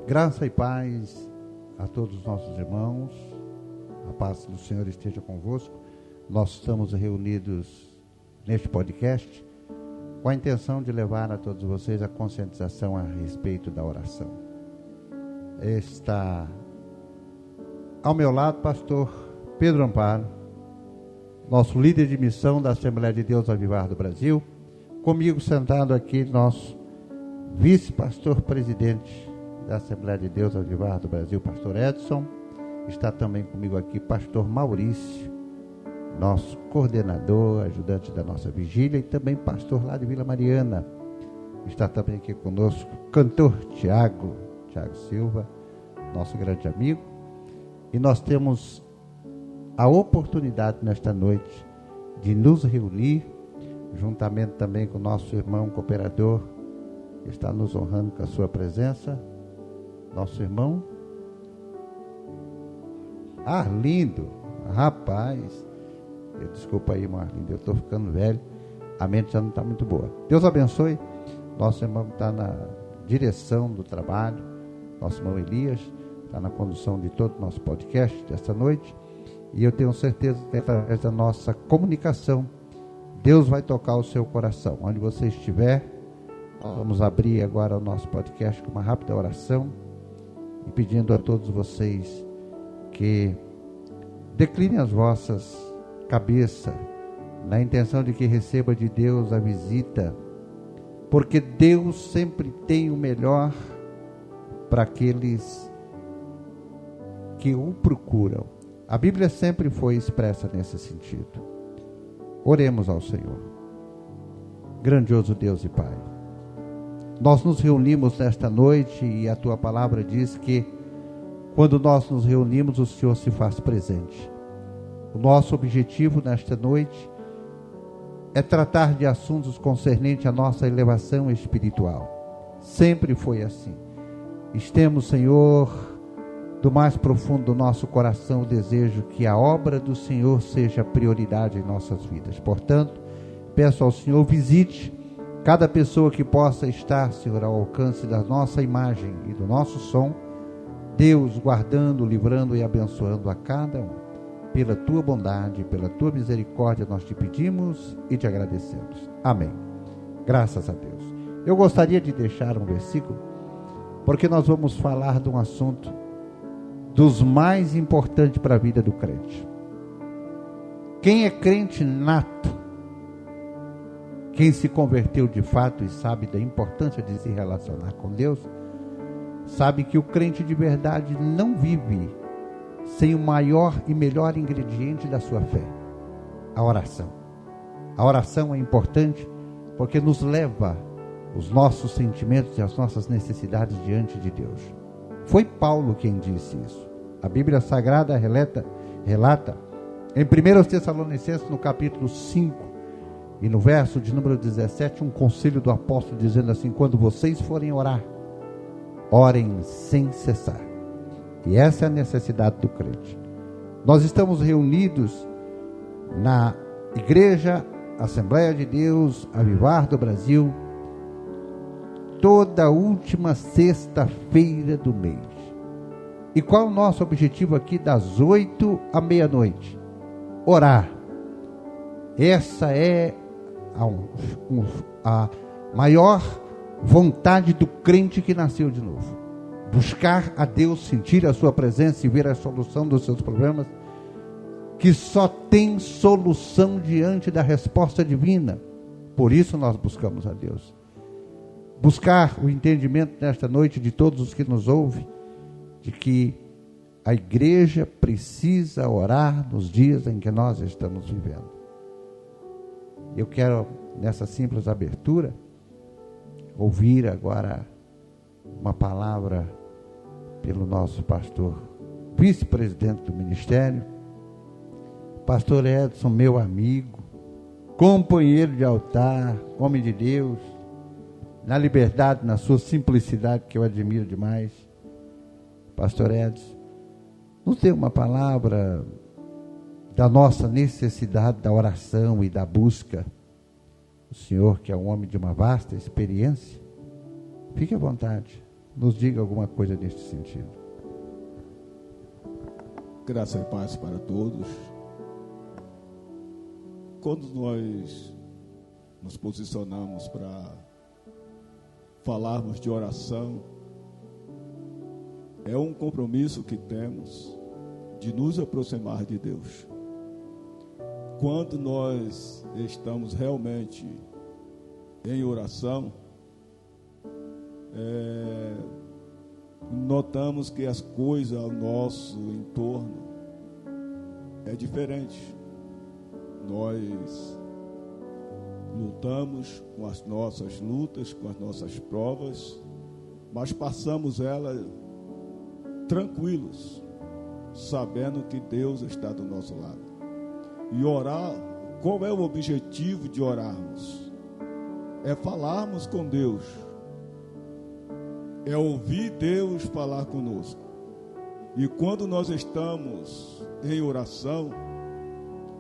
Graça e paz a todos os nossos irmãos, a paz do Senhor esteja convosco. Nós estamos reunidos neste podcast com a intenção de levar a todos vocês a conscientização a respeito da oração. Está ao meu lado pastor Pedro Amparo, nosso líder de missão da Assembleia de Deus Avivar do Brasil. Comigo sentado aqui nosso vice-pastor presidente da Assembleia de Deus Avivar do Brasil, pastor Edson. Está também comigo aqui pastor Maurício, nosso coordenador, ajudante da nossa vigília, e também pastor lá de Vila Mariana. Está também aqui conosco cantor Tiago Silva, nosso grande amigo. E nós temos a oportunidade nesta noite de nos reunir, juntamente também com o nosso irmão cooperador, que está nos honrando com a sua presença, nosso irmão Arlindo. Rapaz, desculpa aí, irmão Arlindo, eu estou ficando velho, a mente já não está muito boa. Deus abençoe nosso irmão que está na direção do trabalho, nosso irmão Elias, está na condução de todo o nosso podcast desta noite, e eu tenho certeza que através da nossa comunicação, Deus vai tocar o seu coração. Onde você estiver, nós vamos abrir agora o nosso podcast com uma rápida oração, e pedindo a todos vocês que declinem as vossas cabeças, na intenção de que receba de Deus a visita, porque Deus sempre tem o melhor para aqueles que o procuram. A Bíblia sempre foi expressa nesse sentido. Oremos ao Senhor. Grandioso Deus e Pai, nós nos reunimos nesta noite e a Tua palavra diz que quando nós nos reunimos, o Senhor se faz presente. O nosso objetivo nesta noite é tratar de assuntos concernentes à nossa elevação espiritual. Sempre foi assim. Temos, Senhor, do mais profundo do nosso coração, o desejo que a obra do Senhor seja prioridade em nossas vidas. Portanto, peço ao Senhor, visite cada pessoa que possa estar, Senhor, ao alcance da nossa imagem e do nosso som. Deus, guardando, livrando e abençoando a cada um. Pela Tua bondade, pela Tua misericórdia, nós te pedimos e te agradecemos. Amém. Graças a Deus. Eu gostaria de deixar um versículo, porque nós vamos falar de um assunto dos mais importantes para a vida do crente. Quem é crente nato, quem se converteu de fato e sabe da importância de se relacionar com Deus, sabe que o crente de verdade não vive sem o maior e melhor ingrediente da sua fé, a oração. A oração é importante porque nos leva os nossos sentimentos e as nossas necessidades diante de Deus. Foi Paulo quem disse isso. A Bíblia Sagrada relata em 1 Tessalonicenses, no capítulo 5, e no verso de número 17, um conselho do apóstolo dizendo assim: quando vocês forem orar, orem sem cessar. E essa é a necessidade do crente. Nós estamos reunidos na Igreja Assembleia de Deus Avivar do Brasil toda última sexta-feira do mês. E qual é o nosso objetivo aqui das 8 à meia-noite? Orar. Essa é a maior vontade do crente que nasceu de novo. Buscar a Deus, sentir a sua presença e ver a solução dos seus problemas, que só tem solução diante da resposta divina. Por isso nós buscamos a Deus. Buscar o entendimento nesta noite de todos os que nos ouvem, de que a igreja precisa orar nos dias em que nós estamos vivendo. Eu quero, nessa simples abertura, ouvir agora uma palavra pelo nosso pastor, vice-presidente do ministério, Pastor Edson, meu amigo, companheiro de altar, homem de Deus, na liberdade, na sua simplicidade, que eu admiro demais. Pastor Edson, nos dê uma palavra da nossa necessidade da oração e da busca. O senhor, que é um homem de uma vasta experiência, fique à vontade, nos diga alguma coisa neste sentido. Graça e paz para todos. Quando nós nos posicionamos para falarmos de oração, é um compromisso que temos de nos aproximar de Deus. Quando nós estamos realmente em oração, notamos que as coisas ao nosso entorno é diferente. Nós lutamos com as nossas lutas, com as nossas provas, mas passamos elas tranquilos, sabendo que Deus está do nosso lado. E orar, qual é o objetivo de orarmos? É falarmos com Deus, é ouvir Deus falar conosco. E quando nós estamos em oração,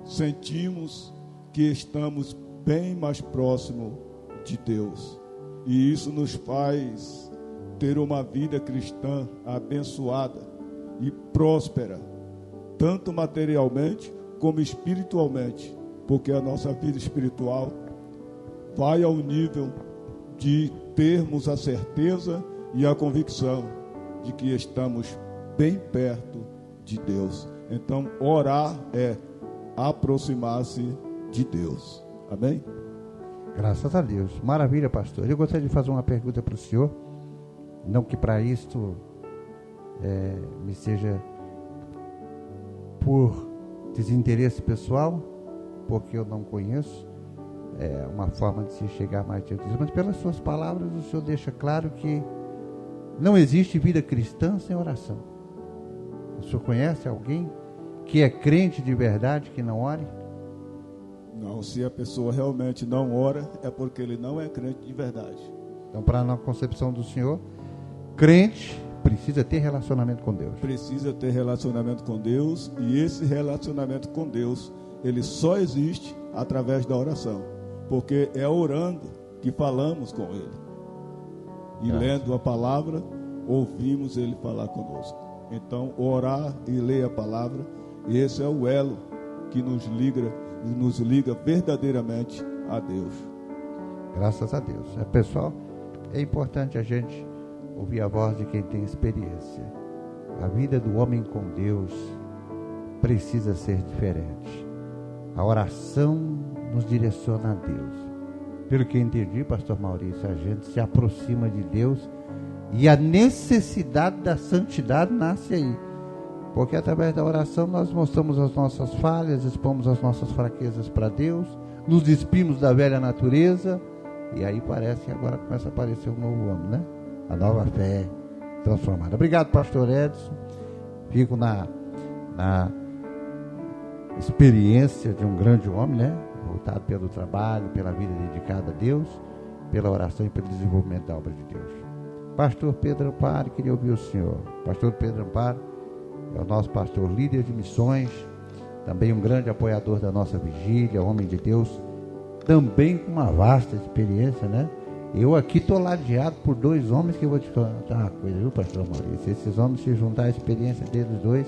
sentimos que estamos bem mais próximo de Deus. E isso nos faz ter uma vida cristã abençoada e próspera, tanto materialmente como espiritualmente, porque a nossa vida espiritual vai ao nível de termos a certeza e a convicção de que estamos bem perto de Deus. Então, orar é aproximar-se de Deus. Amém? Graças a Deus. Maravilha, pastor. Eu gostaria de fazer uma pergunta para o senhor. Não que para isto me seja por desinteresse pessoal, porque eu não conheço uma forma de se chegar mais diante de Deus, mas pelas suas palavras o senhor deixa claro que não existe vida cristã sem oração. O senhor conhece alguém que é crente de verdade, que não ore? Não, se a pessoa realmente não ora, é porque ele não é crente de verdade. Então, para a concepção do senhor, crente precisa ter relacionamento com Deus. Precisa ter relacionamento com Deus, e esse relacionamento com Deus, ele só existe através da oração, porque é orando que falamos com Ele. E lendo a palavra, ouvimos Ele falar conosco. Então, orar e ler a palavra, esse é o elo que nos liga verdadeiramente a Deus. Graças a Deus. Pessoal, é importante a gente ouvir a voz de quem tem experiência. A vida do homem com Deus precisa ser diferente. A oração nos direciona a Deus. Pelo que eu entendi, pastor Maurício, a gente se aproxima de Deus e a necessidade da santidade nasce aí. Porque através da oração nós mostramos as nossas falhas, expomos as nossas fraquezas para Deus, nos despimos da velha natureza, e aí parece que agora começa a aparecer um novo homem, né? A nova fé transformada. Obrigado, pastor Edson. Fico na experiência de um grande homem, né? Voltado pelo trabalho, pela vida dedicada a Deus, pela oração e pelo desenvolvimento da obra de Deus. Pastor Pedro Amparo, queria ouvir o senhor. Pastor Pedro Amparo é o nosso pastor líder de missões, também um grande apoiador da nossa vigília, homem de Deus, também com uma vasta experiência, né? Eu aqui estou ladeado por dois homens que eu vou te contar uma coisa, viu, pastor Maurício? Se esses homens se juntar à experiência deles dois,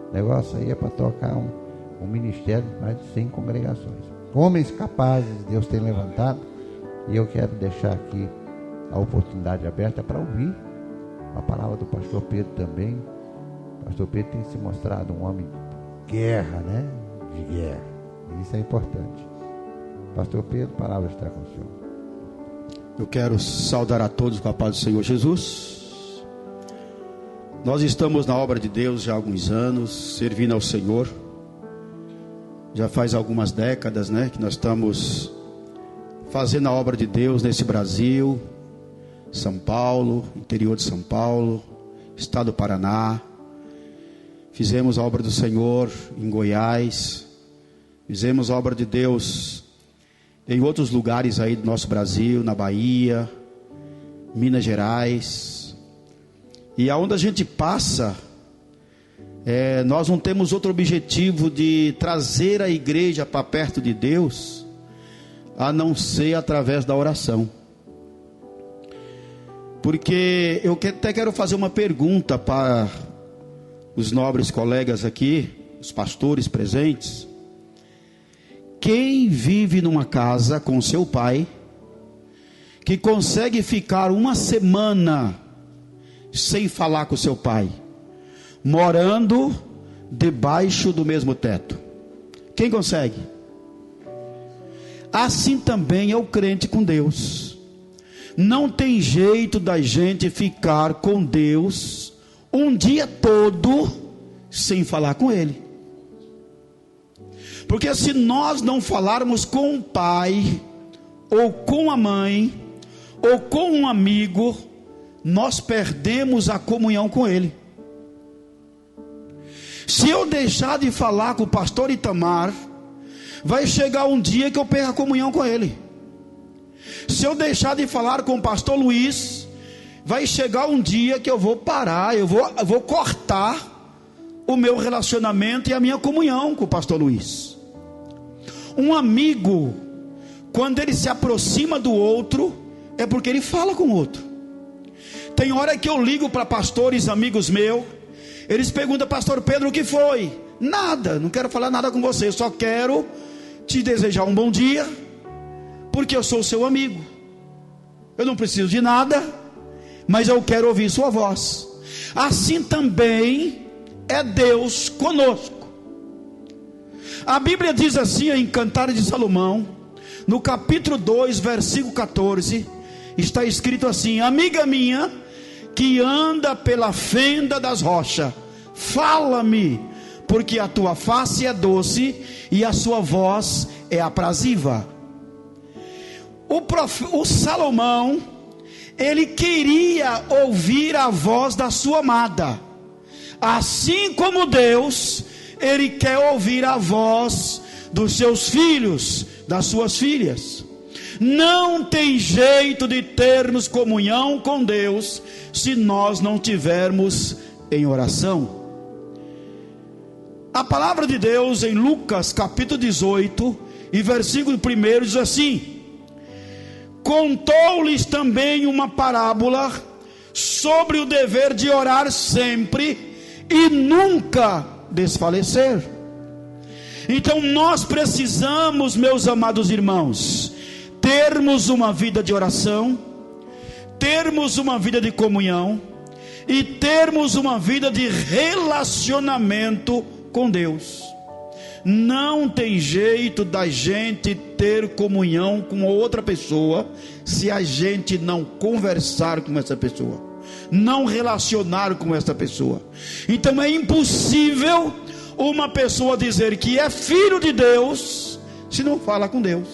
o negócio aí é para tocar um ministério de mais de 100 congregações. Homens capazes Deus tem levantado, e eu quero deixar aqui a oportunidade aberta para ouvir a palavra do pastor Pedro também. O pastor Pedro tem se mostrado um homem de guerra, né? De guerra. E isso é importante. Pastor Pedro, a palavra está com o senhor. Eu quero saudar a todos com a paz do Senhor Jesus. Nós estamos na obra de Deus já há alguns anos, servindo ao Senhor. Já faz algumas décadas, né, que nós estamos fazendo a obra de Deus nesse Brasil, São Paulo, interior de São Paulo, estado do Paraná. Fizemos a obra do Senhor em Goiás, fizemos a obra de Deus em outros lugares aí do nosso Brasil, na Bahia, Minas Gerais. E aonde a gente passa, nós não temos outro objetivo de trazer a igreja para perto de Deus, a não ser através da oração. Porque eu até quero fazer uma pergunta para os nobres colegas aqui, os pastores presentes. Quem vive numa casa com seu pai, que consegue ficar uma semana sem falar com seu pai, morando debaixo do mesmo teto? Quem consegue? Assim também é o crente com Deus. Não tem jeito da gente ficar com Deus um dia todo sem falar com Ele. Porque se nós não falarmos com o pai, ou com a mãe, ou com um amigo, nós perdemos a comunhão com Ele. Se eu deixar de falar com o pastor Itamar, vai chegar um dia que eu perco a comunhão com ele. Se eu deixar de falar com o pastor Luiz, vai chegar um dia que eu vou parar, eu vou cortar o meu relacionamento e a minha comunhão com o pastor Luiz. Um amigo, quando ele se aproxima do outro, é porque ele fala com o outro. Tem hora que eu ligo para pastores, amigos meus, eles perguntam: pastor Pedro, o que foi? Nada, não quero falar nada com você, só quero te desejar um bom dia, porque eu sou seu amigo. Eu não preciso de nada, mas eu quero ouvir sua voz. Assim também é Deus conosco. A Bíblia diz assim em Cantares de Salomão, no capítulo 2, versículo 14, está escrito assim: amiga minha, que anda pela fenda das rochas, fala-me, porque a tua face é doce e a sua voz é aprazível. O Salomão, ele queria ouvir a voz da sua amada, assim como Deus, ele quer ouvir a voz dos seus filhos, das suas filhas. Não tem jeito de termos comunhão com Deus se nós não tivermos em oração. A palavra de Deus em Lucas capítulo 18 e versículo 1 diz assim: contou-lhes também uma parábola sobre o dever de orar sempre e nunca desfalecer. Então nós precisamos, meus amados irmãos, termos uma vida de oração, termos uma vida de comunhão e termos uma vida de relacionamento com Deus. Não tem jeito da gente ter comunhão com outra pessoa se a gente não conversar com essa pessoa, não relacionar com essa pessoa. Então é impossível uma pessoa dizer que é filho de Deus se não fala com Deus,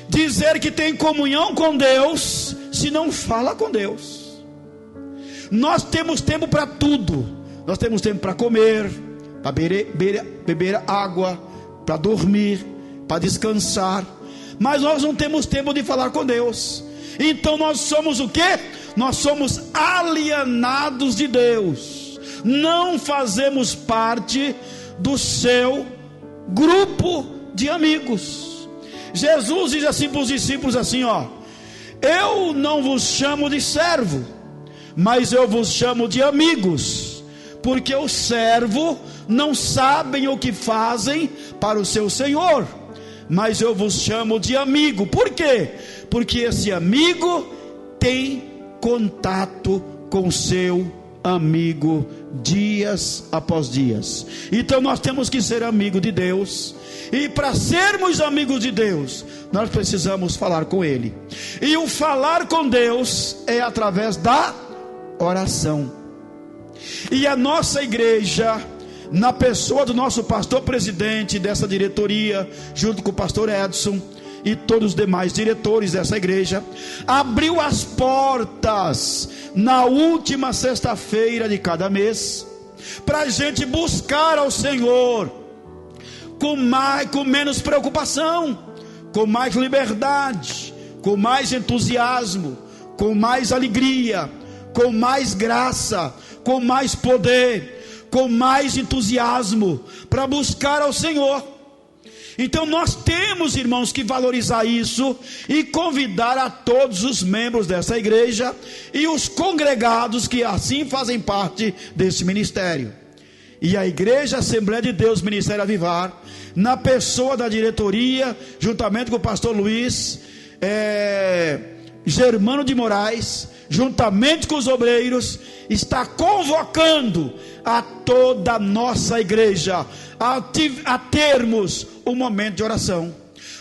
dizer que tem comunhão com Deus se não fala com Deus. Nós temos tempo para tudo. Nós temos tempo para comer, para beber água, para dormir, para descansar, mas nós não temos tempo de falar com Deus. Então nós somos o quê? Nós somos alienados de Deus, não fazemos parte do seu grupo de amigos. Jesus diz assim para os discípulos assim, ó: eu não vos chamo de servo, mas eu vos chamo de amigos, porque o servo não sabem o que fazem para o seu senhor, mas eu vos chamo de amigo. Por quê? Porque esse amigo tem contato com o seu amigo dias após dias. Então nós temos que ser amigo de Deus, e para sermos amigos de Deus, nós precisamos falar com Ele. E o falar com Deus é através da oração. E a nossa igreja, na pessoa do nosso pastor presidente dessa diretoria, junto com o pastor Edson e todos os demais diretores dessa igreja, abriu as portas na última sexta-feira de cada mês para a gente buscar ao Senhor com menos preocupação, com mais liberdade, com mais entusiasmo, com mais alegria, com mais graça, com mais poder, com mais entusiasmo, para buscar ao Senhor. Então nós temos, irmãos, que valorizar isso e convidar a todos os membros dessa igreja e os congregados que assim fazem parte desse ministério. E a Igreja Assembleia de Deus Ministério Avivar, na pessoa da diretoria, juntamente com o pastor Luiz Germano de Moraes, juntamente com os obreiros, está convocando a toda a nossa igreja a termos um momento de oração,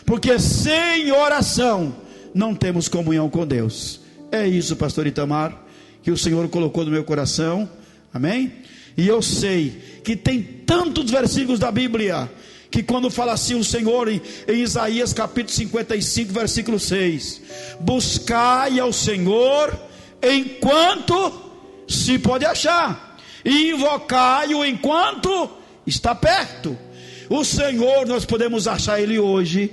porque sem oração não temos comunhão com Deus. É isso, pastor Itamar, que o Senhor colocou no meu coração, amém? E eu sei que tem tantos versículos da Bíblia, que quando fala assim o Senhor em Isaías capítulo 55 versículo 6, buscai ao Senhor enquanto se pode achar, e invocai-o enquanto está perto. O Senhor, nós podemos achar Ele hoje,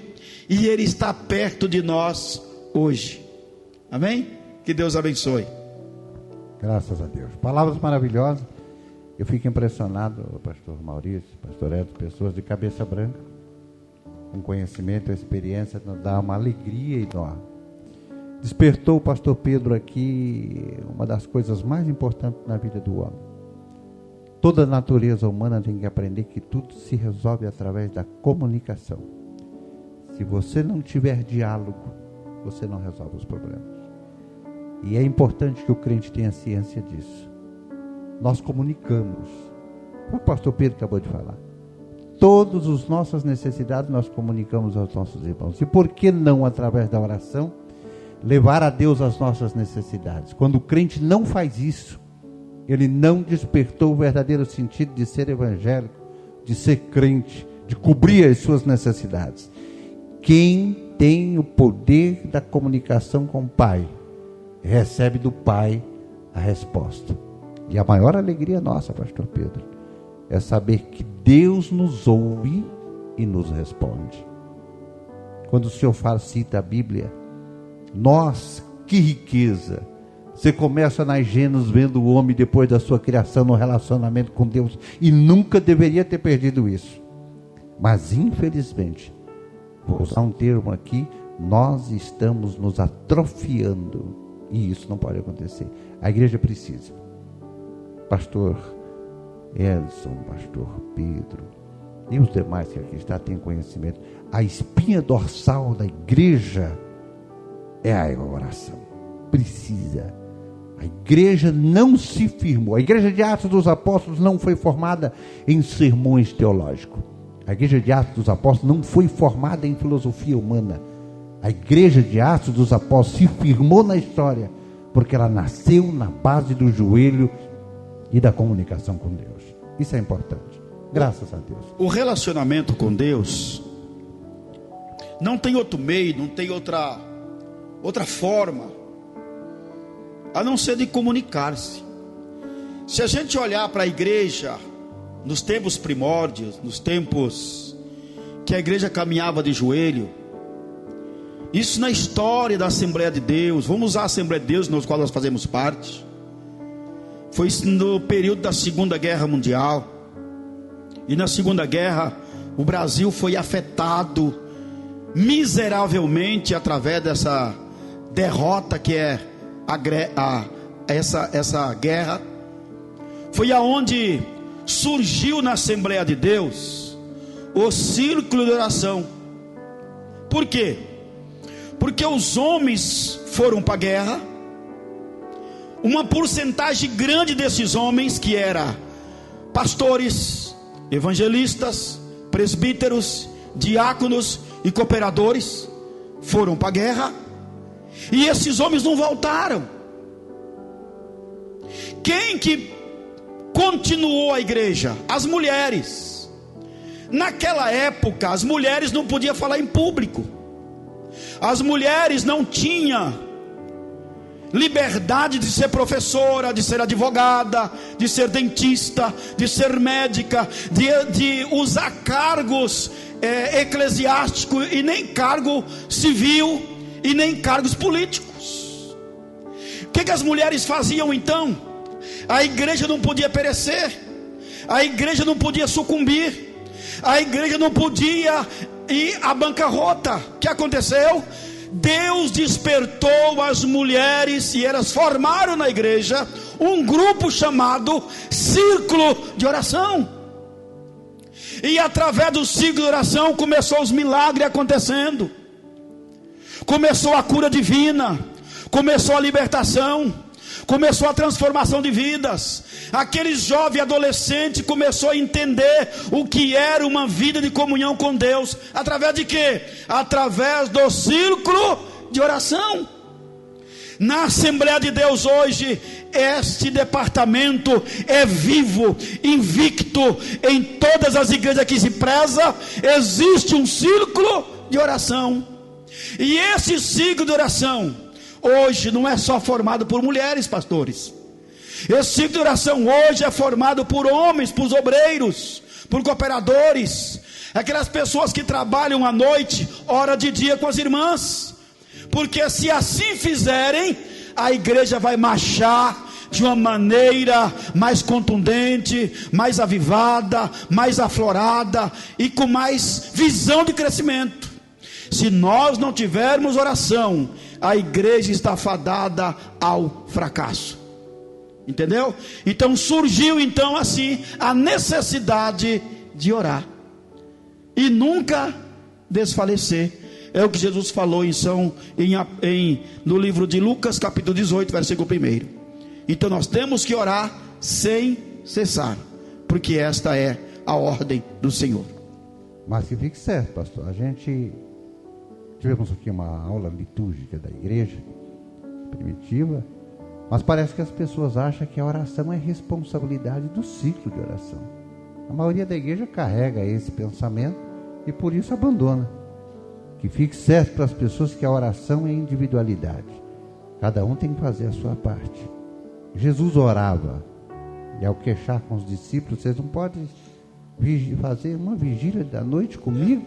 e Ele está perto de nós hoje, amém? Que Deus abençoe. Graças a Deus, palavras maravilhosas. Eu fico impressionado, pastor Maurício, pastor Edson, pessoas de cabeça branca, com conhecimento, experiência, nos dá uma alegria enorme. Despertou o pastor Pedro aqui uma das coisas mais importantes na vida do homem. Toda a natureza humana tem que aprender que tudo se resolve através da comunicação. Se você não tiver diálogo, você não resolve os problemas. E é importante que o crente tenha ciência disso. Nós comunicamos, como o pastor Pedro acabou de falar, todas as nossas necessidades nós comunicamos aos nossos irmãos. E por que não, através da oração, levar a Deus as nossas necessidades? Quando o crente não faz isso, ele não despertou o verdadeiro sentido de ser evangélico, de ser crente, de cobrir as suas necessidades. Quem tem o poder da comunicação com o Pai, recebe do Pai a resposta. E a maior alegria nossa, pastor Pedro, é saber que Deus nos ouve e nos responde. Quando o senhor cita a Bíblia, nós, que riqueza! Você começa nas Gênesis vendo o homem depois da sua criação no relacionamento com Deus, e nunca deveria ter perdido isso. Mas infelizmente, vou usar um termo aqui, nós estamos nos atrofiando, e isso não pode acontecer. A igreja precisa. Pastor Edson, pastor Pedro e os demais que aqui estão têm conhecimento. A espinha dorsal da igreja é a oração. Precisa. A igreja não se firmou. A igreja de Atos dos Apóstolos não foi formada em sermões teológicos. A igreja de Atos dos Apóstolos não foi formada em filosofia humana. A igreja de Atos dos Apóstolos se firmou na história porque ela nasceu na base do joelho e da comunicação com Deus. Isso é importante. Graças a Deus. O relacionamento com Deus não tem outro meio, não tem outra forma, a não ser de comunicar-se. Se a gente olhar para a igreja nos tempos primórdios, nos tempos que a igreja caminhava de joelho, isso na história da Assembleia de Deus, vamos usar a Assembleia de Deus, no qual nós fazemos parte, foi no período da Segunda Guerra Mundial. E na Segunda Guerra o Brasil foi afetado miseravelmente através dessa derrota que é essa guerra. Foi aonde surgiu na Assembleia de Deus o círculo de oração. Por quê? Porque os homens foram para a guerra. Uma porcentagem grande desses homens, que era pastores, evangelistas, presbíteros, diáconos e cooperadores, foram para a guerra, e esses homens não voltaram. Quem que continuou a igreja? As mulheres. Naquela época as mulheres não podiam falar em público, as mulheres não tinham liberdade de ser professora, de ser advogada, de ser dentista, de ser médica, de usar cargos eclesiásticos, e nem cargo civil, e nem cargos políticos. O que as mulheres faziam então? A igreja não podia perecer, a igreja não podia sucumbir, a igreja não podia ir à bancarrota. O que aconteceu? Deus despertou as mulheres e elas formaram na igreja um grupo chamado Círculo de Oração. E através do círculo de oração começou os milagres acontecendo, começou a cura divina, começou a libertação, começou a transformação de vidas. Aquele jovem adolescente começou a entender o que era uma vida de comunhão com Deus. Através de quê? Através do círculo de oração. Na Assembleia de Deus hoje, este departamento é vivo, invicto. Em todas as igrejas que se preza, existe um círculo de oração. E esse círculo de oração hoje não é só formado por mulheres, pastores. Esse ciclo de oração hoje é formado por homens, por obreiros, por cooperadores, aquelas pessoas que trabalham à noite, hora de dia com as irmãs. Porque se assim fizerem, a igreja vai marchar de uma maneira mais contundente, mais avivada, mais aflorada e com mais visão de crescimento. Se nós não tivermos oração, a igreja está fadada ao fracasso. Entendeu? Então surgiu então assim a necessidade de orar e nunca desfalecer. É o que Jesus falou no livro de Lucas capítulo 18 versículo 1. Então nós temos que orar sem cessar, porque esta é a ordem do Senhor. Mas que fique certo, pastor, a gente tivemos aqui uma aula litúrgica da igreja primitiva, mas parece que as pessoas acham que a oração é responsabilidade do ciclo de oração. A maioria da igreja carrega esse pensamento e por isso abandona. Que fique certo para as pessoas que a oração é individualidade. Cada um tem que fazer a sua parte. Jesus orava, e ao queixar com os discípulos: vocês não podem fazer uma vigília da noite comigo?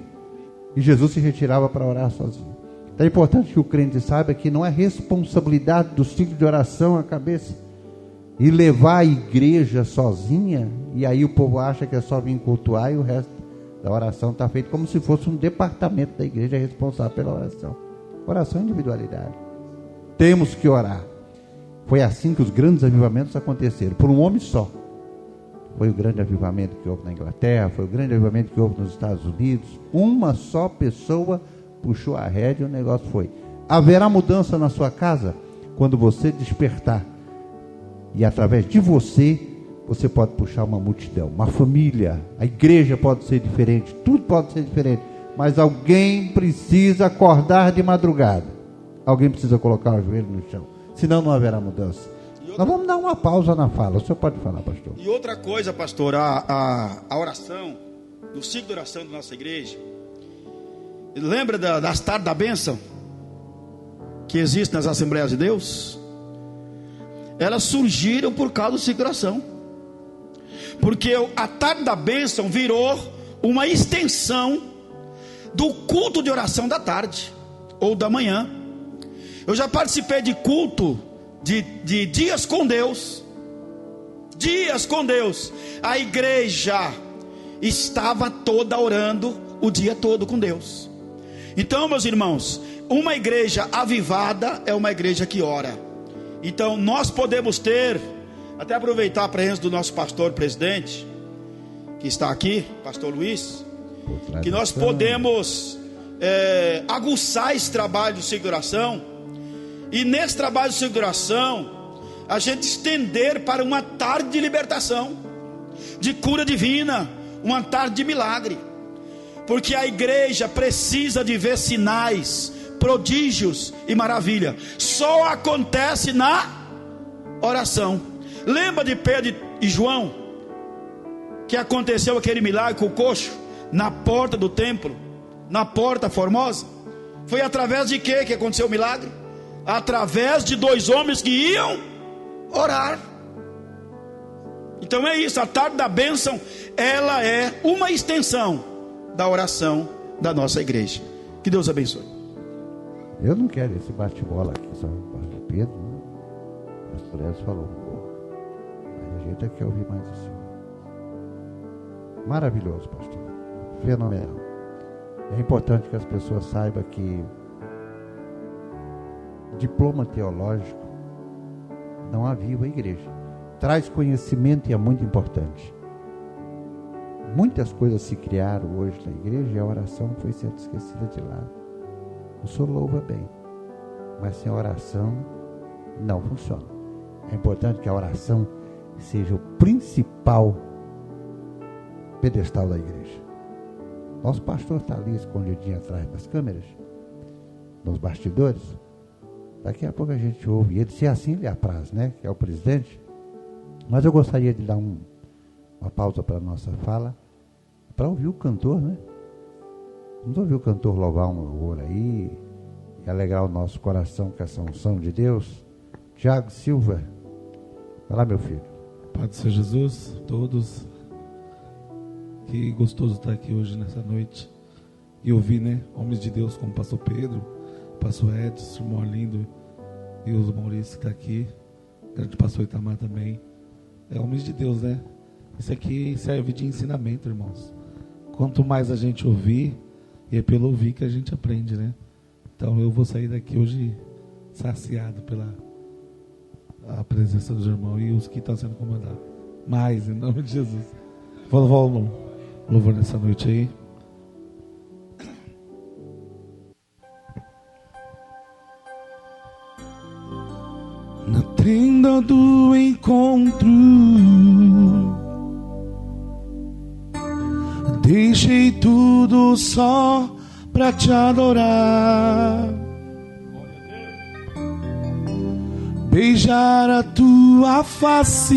E Jesus se retirava para orar sozinho. Então é importante que o crente saiba que não é responsabilidade do ciclo de oração a cabeça e levar a igreja sozinha, e aí o povo acha que é só vir cultuar e o resto da oração está feito como se fosse um departamento da igreja responsável pela oração. Oração é individualidade. Temos que orar. Foi assim que os grandes avivamentos aconteceram, por um homem só. Foi o grande avivamento que houve na Inglaterra, foi o grande avivamento que houve nos Estados Unidos. Uma só pessoa puxou a rédea e o negócio foi. Haverá mudança na sua casa quando você despertar. E através de você pode puxar uma multidão, uma família. A igreja pode ser diferente, tudo pode ser diferente. Mas alguém precisa acordar de madrugada. Alguém precisa colocar o joelho no chão. Senão não haverá mudança. Nós vamos dar uma pausa na fala. O senhor pode falar, pastor. E outra coisa, pastor, a oração, no ciclo de oração da nossa igreja, lembra das tardes da bênção que existem nas Assembleias de Deus? Elas surgiram por causa do ciclo de oração, porque a tarde da bênção virou uma extensão do culto de oração da tarde ou da manhã. Eu já participei de culto de dias com Deus. Dias com Deus. A igreja estava toda orando o dia todo com Deus. Então, meus irmãos, uma igreja avivada é uma igreja que ora. Então nós podemos ter, até aproveitar a presença do nosso pastor presidente, que está aqui, pastor Luiz, que nós podemos aguçar esse trabalho de ciclo de oração, e nesse trabalho de ciclo de oração, a gente estender para uma tarde de libertação, de cura divina, uma tarde de milagre, porque a igreja precisa de ver sinais, prodígios e maravilha. Só acontece na oração. Lembra de Pedro e João, que aconteceu aquele milagre com o coxo na porta do templo, na porta formosa? Foi através de quê que aconteceu o milagre? através de 2 homens que iam orar. Então é isso, a tarde da bênção, ela é uma extensão da oração da nossa igreja. Que Deus abençoe. Eu não quero esse bate-bola aqui, só o pastor Pedro, né? O pastor Edson falou, mas a gente quer ouvir mais o Senhor. Maravilhoso, pastor, fenomenal. É importante que as pessoas saibam que diploma teológico não aviva a igreja. Traz conhecimento e é muito importante. Muitas coisas se criaram hoje na igreja e a oração foi sendo esquecida de lado. O senhor louva bem, mas sem oração não funciona. É importante que a oração seja o principal pedestal da igreja. Nosso pastor está ali escondidinho atrás das câmeras, nos bastidores. Daqui a pouco a gente ouve ele, se assim lhe apraz, né? Que é o presidente. Mas eu gostaria de dar uma pausa para a nossa fala, para ouvir o cantor, né? Vamos ouvir o cantor louvar um louvor aí e alegrar o nosso coração com essa unção de Deus. Tiago Silva, vai lá, meu filho. Pai do Senhor Jesus, todos, que gostoso estar aqui hoje nessa noite e ouvir, né, homens de Deus como o pastor Pedro, pastor Edson, irmão Arlindo e os Maurício que está aqui, grande pastor Itamar também. É homens de Deus, né? Isso aqui serve de ensinamento, irmãos. Quanto mais a gente ouvir, e é pelo ouvir que a gente aprende, né? Então eu vou sair daqui hoje saciado pela a presença dos irmãos e os que estão sendo comandados. Mais, em nome de Jesus. Vou louvar o louvor nessa noite aí. Na tenda do encontro, deixei tudo só pra te adorar, beijar a tua face,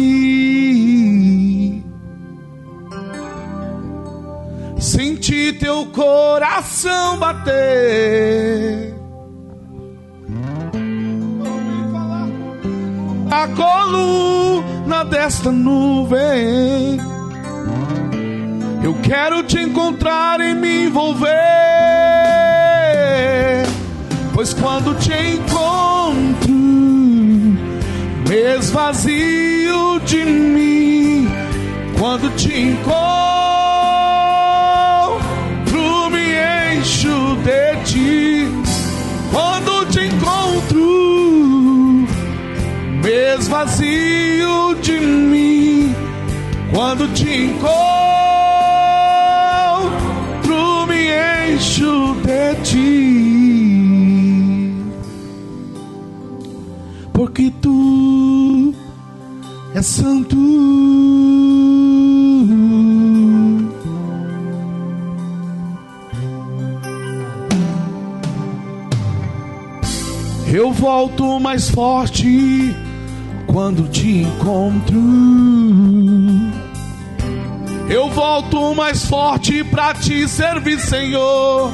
sentir teu coração bater, a coluna desta nuvem. Eu quero te encontrar e me envolver, pois quando te encontro, me esvazio de mim. Quando te encontro, me encho de ti. Quando te encontro, me esvazio de mim. Quando te encontro, me encho de ti. Porque tu és santo. Eu volto mais forte quando te encontro. Eu volto mais forte pra te servir, Senhor.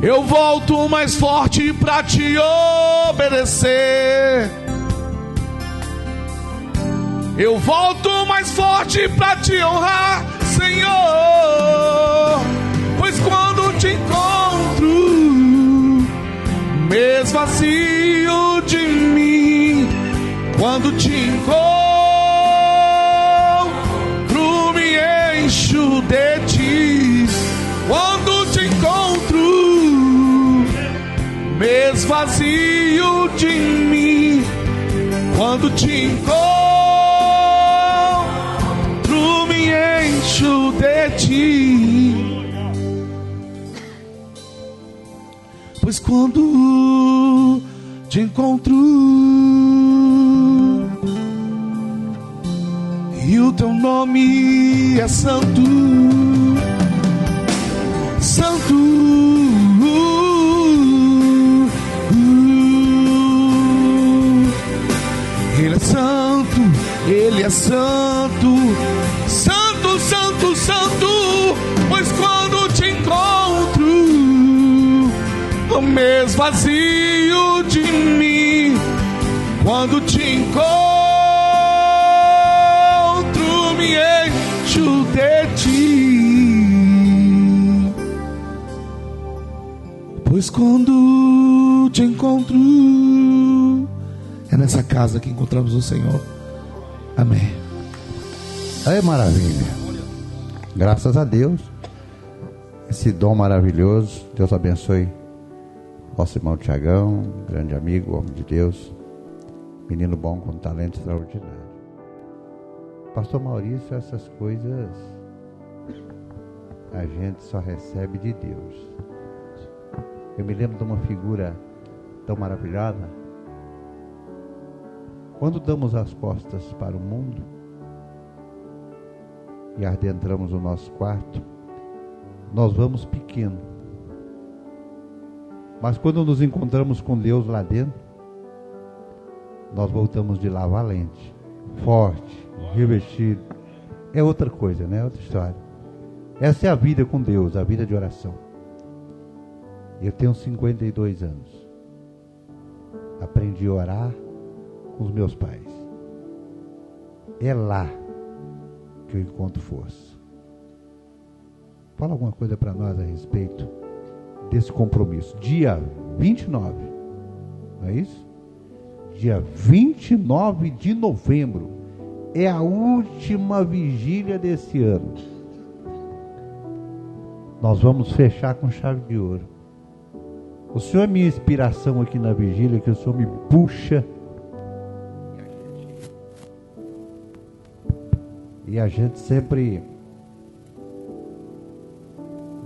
Eu volto mais forte pra te obedecer. Eu volto mais forte pra te honrar, Senhor. Pois quando te encontro, me esvazio de mim. Quando te encontro, me encho de ti. Quando te encontro, me esvazio de mim. Quando te encontro, me encho de ti. Pois quando te encontro e o teu nome é santo, santo, Ele é santo, Ele é santo, santo, santo, santo. Pois quando te encontro, faz vazio de mim. Quando te encontro, me encho de ti. Pois quando te encontro, é nessa casa que encontramos o Senhor. Amém. É maravilha. Graças a Deus. Esse dom maravilhoso. Deus abençoe nosso irmão Tiagão, grande amigo, homem de Deus, menino bom com talento extraordinário. Pastor Maurício, essas coisas a gente só recebe de Deus. Eu me lembro de uma figura tão maravilhosa. Quando damos as costas para o mundo e adentramos o nosso quarto, nós vamos pequeno. Mas quando nos encontramos com Deus lá dentro, nós voltamos de lá valente, forte, revestido. É outra coisa, né? É outra história. Essa é a vida com Deus, a vida de oração. Eu tenho 52 anos. Aprendi a orar com os meus pais. É lá que eu encontro força. Fala alguma coisa para nós a respeito desse compromisso. Dia 29, não é isso? Dia 29 de novembro é a última vigília desse ano. Nós vamos fechar com chave de ouro. O Senhor é minha inspiração aqui na vigília, que o Senhor me puxa. E a gente sempre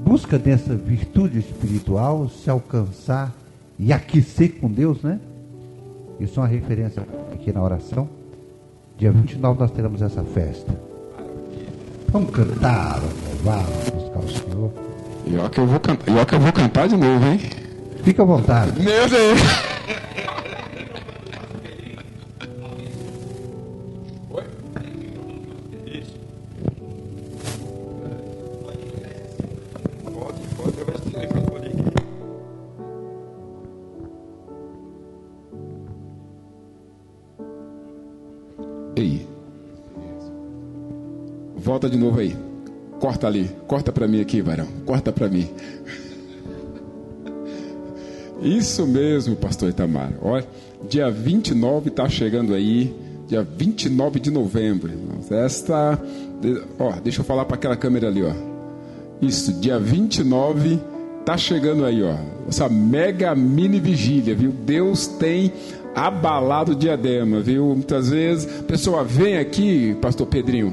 busca dessa virtude espiritual se alcançar e aquecer com Deus, né? Isso é uma referência aqui na oração. Dia 29 nós teremos essa festa. Vamos cantar, vamos louvar, vamos buscar o Senhor. E ó que eu vou cantar de novo, hein? Fica à vontade. Meu Deus! Ei, volta de novo aí. Corta ali, corta pra mim aqui, varão. Corta pra mim. Isso mesmo, pastor Itamar. Olha, dia 29 tá chegando aí. Dia 29 de novembro, irmãos. Deixa eu falar para aquela câmera ali, ó. Isso, dia 29 tá chegando aí, ó. Essa mega mini vigília, viu? Deus tem abalado o Diadema, viu? Muitas vezes a pessoa vem aqui, pastor Pedrinho,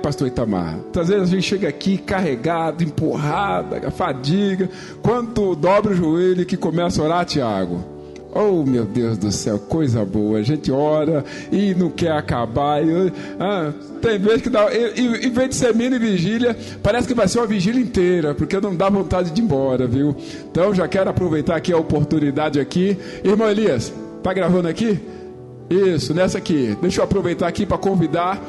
pastor Itamar, muitas vezes a gente chega aqui carregado, empurrado, a fadiga, quando dobra o joelho que começa a orar, Tiago, oh meu Deus do céu, coisa boa, a gente ora e não quer acabar, tem vezes que dá, em vez de ser mini vigília, parece que vai ser uma vigília inteira, porque não dá vontade de ir embora, viu? Então já quero aproveitar aqui a oportunidade aqui, irmão Elias, tá gravando aqui? Isso, nessa aqui. Deixa eu aproveitar aqui para convidar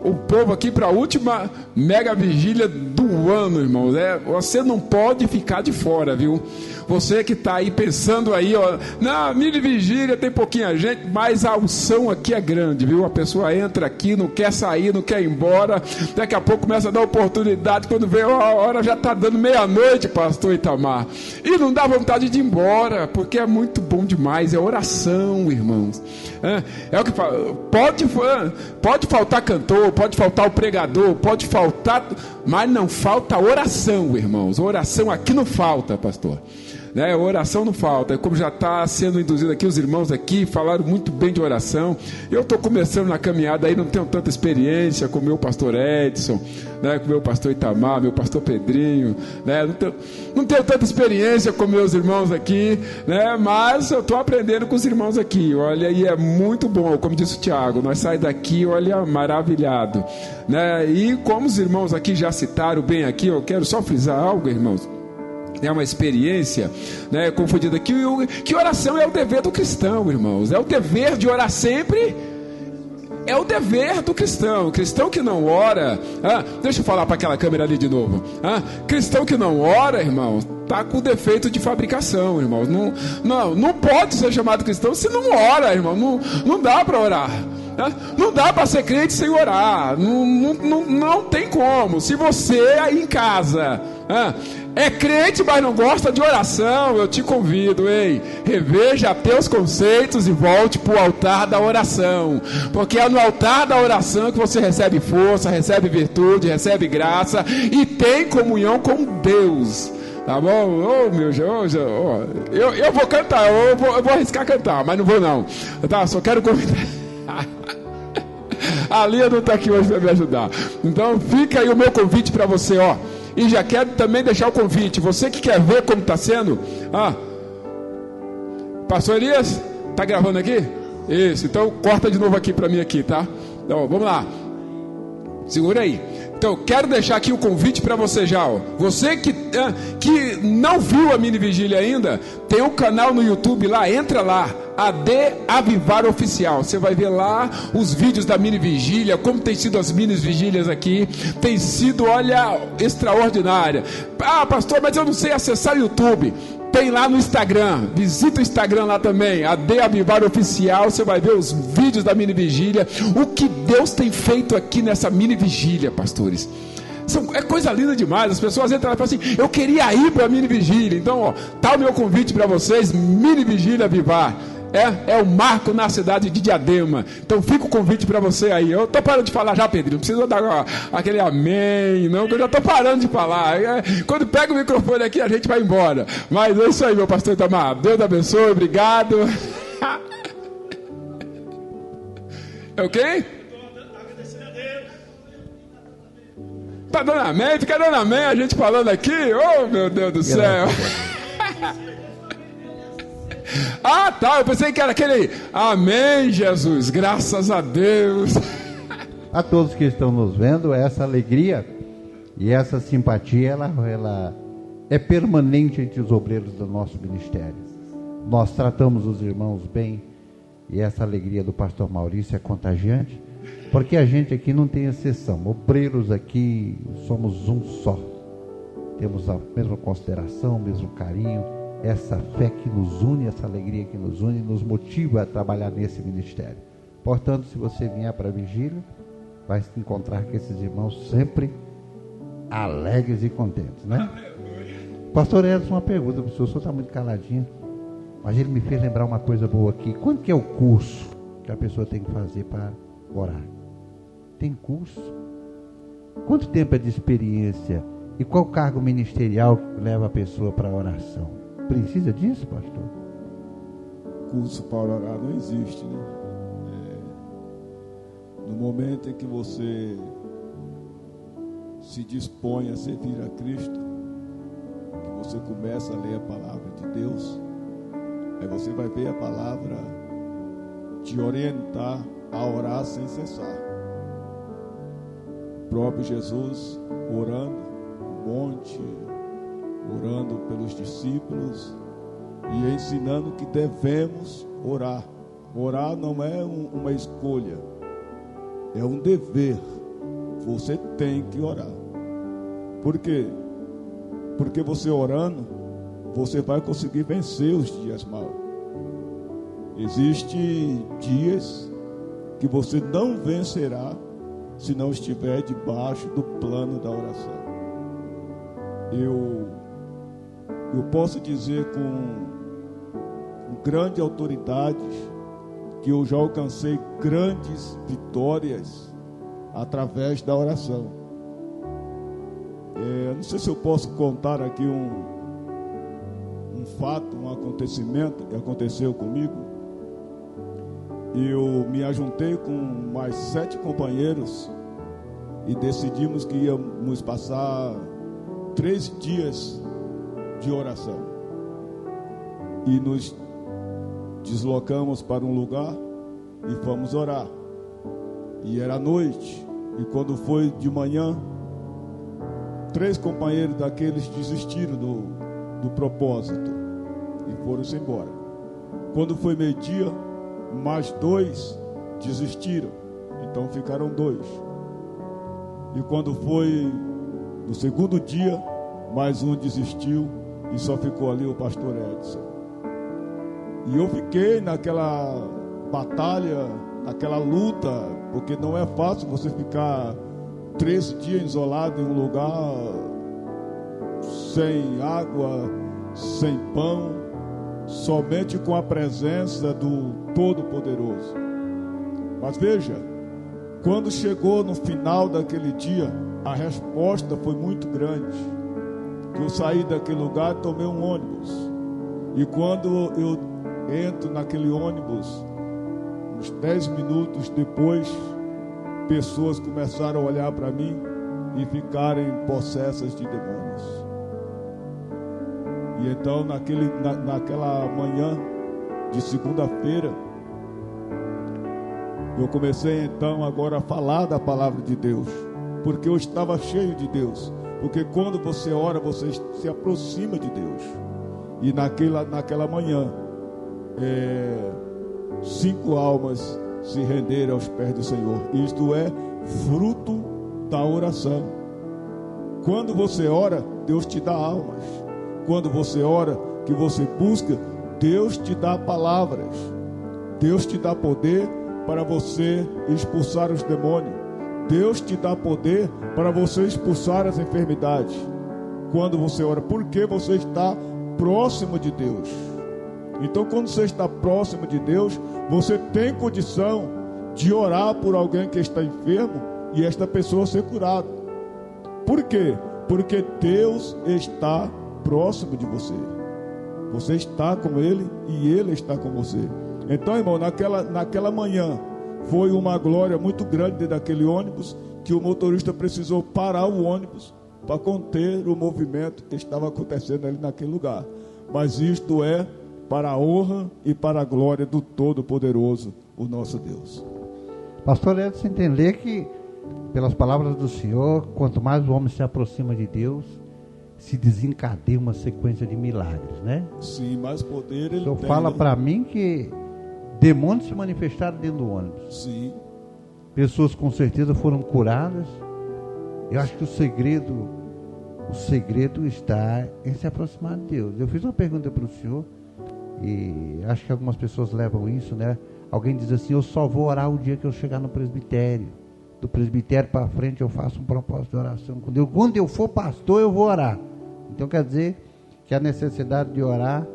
o povo aqui para a última mega vigília do ano, irmãos. Você não pode ficar de fora, viu? Você que está aí pensando aí, na mini vigília tem pouquinha gente, mas a unção aqui é grande, viu? A pessoa entra aqui, não quer sair, não quer ir embora, daqui a pouco começa a dar oportunidade, quando vê a hora já está dando meia-noite, pastor Itamar, e não dá vontade de ir embora, porque é muito bom demais, é oração, irmãos. É o que fala, pode faltar cantor, pode faltar o pregador, pode faltar, mas não falta oração, irmãos. Oração aqui não falta, pastor. Oração não falta, como já está sendo induzido aqui, os irmãos aqui falaram muito bem de oração. Eu estou começando na caminhada aí, não tenho tanta experiência com o meu pastor Edson, com o meu pastor Itamar, meu pastor Pedrinho, não tenho tanta experiência com meus irmãos aqui, mas eu estou aprendendo com os irmãos aqui, olha, e é muito bom, como disse o Tiago, nós saímos daqui, olha, maravilhado, e como os irmãos aqui já citaram bem aqui, eu quero só frisar algo, irmãos. É uma experiência confundida que oração é o dever do cristão, irmãos. É o dever de orar sempre é o dever do cristão. O cristão que não ora, deixa eu falar para aquela câmera ali de novo. Cristão que não ora, irmão, está com defeito de fabricação, irmão. Não pode ser chamado cristão se não ora, irmão. Não dá para orar. Não dá para ser crente sem orar. Não tem como. Se você aí em casa é crente, mas não gosta de oração, eu te convido, reveja teus conceitos e volte para o altar da oração, porque é no altar da oração que você recebe força, recebe virtude, recebe graça e tem comunhão com Deus. Tá bom? Eu vou cantar, eu vou arriscar cantar, mas não vou não. Tá? Só quero convidar. A Lia não está aqui hoje para me ajudar. Então fica aí o meu convite para você, E já quero também deixar o convite. Você que quer ver como está sendo. Pastor Elias, está gravando aqui? Isso, então corta de novo aqui para mim aqui, tá? Então, vamos lá. Segura aí. Então, quero deixar aqui o convite para você já. Você que não viu a mini vigília ainda, tem um canal no YouTube lá, entra lá, AD Avivar Oficial. Você vai ver lá os vídeos da mini vigília, como tem sido as mini vigílias aqui. Tem sido, olha, extraordinária. Pastor, mas eu não sei acessar o YouTube. Tem lá no Instagram, visita o Instagram lá também, AD Avivar Oficial. Você vai ver os vídeos da mini vigília, o que Deus tem feito aqui nessa mini vigília, pastores. É coisa linda demais. As pessoas entram lá e falam assim: eu queria ir para a mini vigília. Então, tá o meu convite para vocês, mini vigília Avivar. É o marco na cidade de Diadema. Então fica o convite para você aí. Eu estou parando de falar já, Pedrinho. Não precisa dar aquele amém, não, que eu já estou parando de falar. Quando pega o microfone aqui, a gente vai embora. Mas é isso aí, meu pastor Itamar. Deus abençoe, obrigado. É o quê? Tá dando amém? Fica dando amém a gente falando aqui. Oh, meu Deus do céu. Tá, eu pensei que era aquele amém, Jesus, graças a Deus. A todos que estão nos vendo, essa alegria e essa simpatia, ela é permanente entre os obreiros do nosso ministério. Nós tratamos os irmãos bem e essa alegria do pastor Maurício é contagiante, porque a gente aqui não tem exceção. Obreiros aqui somos um só. Temos a mesma consideração, o mesmo carinho. Essa fé que nos une, essa alegria que nos une, nos motiva a trabalhar nesse ministério. Portanto, se você vier para a vigília, vai se encontrar com esses irmãos sempre alegres e contentes, né? Pastor Edson, uma pergunta para o senhor está muito caladinho, mas ele me fez lembrar uma coisa boa aqui. Quanto que é o curso que a pessoa tem que fazer para orar? Tem curso? Quanto tempo é de experiência? E qual cargo ministerial que leva a pessoa para a oração? Precisa disso, pastor? Curso para orar não existe, né? No momento em que você se dispõe a servir a Cristo, que você começa a ler a palavra de Deus, aí você vai ver a palavra te orientar a orar sem cessar. O próprio Jesus orando no monte, orando pelos discípulos e ensinando que devemos orar. Orar não é uma escolha, é um dever. Você tem que orar. Por quê? Porque você orando, você vai conseguir vencer os dias maus. Existem dias que você não vencerá se não estiver debaixo do plano da oração. Eu posso dizer com grande autoridade que eu já alcancei grandes vitórias através da oração. Não sei se eu posso contar aqui um fato, um acontecimento que aconteceu comigo. Eu me ajuntei com mais 7 companheiros e decidimos que íamos passar 3 dias de oração. E nos deslocamos para um lugar e fomos orar. E era noite. E quando foi de manhã, 3 companheiros daqueles desistiram do propósito e foram-se embora. Quando foi meio-dia, mais 2 desistiram Então ficaram 2. E quando foi no segundo dia, mais um desistiu e só ficou ali o pastor Edson. E eu fiquei naquela batalha, naquela luta, porque não é fácil você ficar 13 dias isolado em um lugar sem água, sem pão, somente com a presença do Todo-Poderoso. Mas veja, quando chegou no final daquele dia, a resposta foi muito grande. Que eu saí daquele lugar e tomei um ônibus. E quando eu entro naquele ônibus, uns 10 minutos depois, pessoas começaram a olhar para mim e ficarem possessas de demônios. E então naquela manhã de segunda-feira, eu comecei então agora a falar da palavra de Deus, porque eu estava cheio de Deus. Porque quando você ora, você se aproxima de Deus. E naquela manhã, 5 almas se renderam aos pés do Senhor. Isto é fruto da oração. Quando você ora, Deus te dá almas. Quando você ora, que você busca, Deus te dá palavras. Deus te dá poder para você expulsar os demônios. Deus te dá poder para você expulsar as enfermidades. Quando você ora, porque você está próximo de Deus. Então, quando você está próximo de Deus, você tem condição de orar por alguém que está enfermo e esta pessoa ser curada. Por quê? Porque Deus está próximo de você. Você está com Ele e Ele está com você. Então, irmão, naquela manhã, foi uma glória muito grande dentro daquele ônibus, que o motorista precisou parar o ônibus para conter o movimento que estava acontecendo ali naquele lugar. Mas isto é para a honra e para a glória do Todo-Poderoso, o nosso Deus. Pastor Edson, entender que, pelas palavras do Senhor, quanto mais o homem se aproxima de Deus, se desencadeia uma sequência de milagres, né? Sim, mais poder ele tem. O Senhor fala para mim que demônios se manifestaram dentro do ônibus. Sim. Pessoas com certeza foram curadas. Eu acho que o segredo está em se aproximar de Deus. Eu fiz uma pergunta para o senhor e acho que algumas pessoas levam isso, né? Alguém diz assim: eu só vou orar o dia que eu chegar no presbitério. Do presbitério para frente eu faço um propósito de oração com Deus. Quando eu for pastor, eu vou orar. Então quer dizer que a necessidade de orar,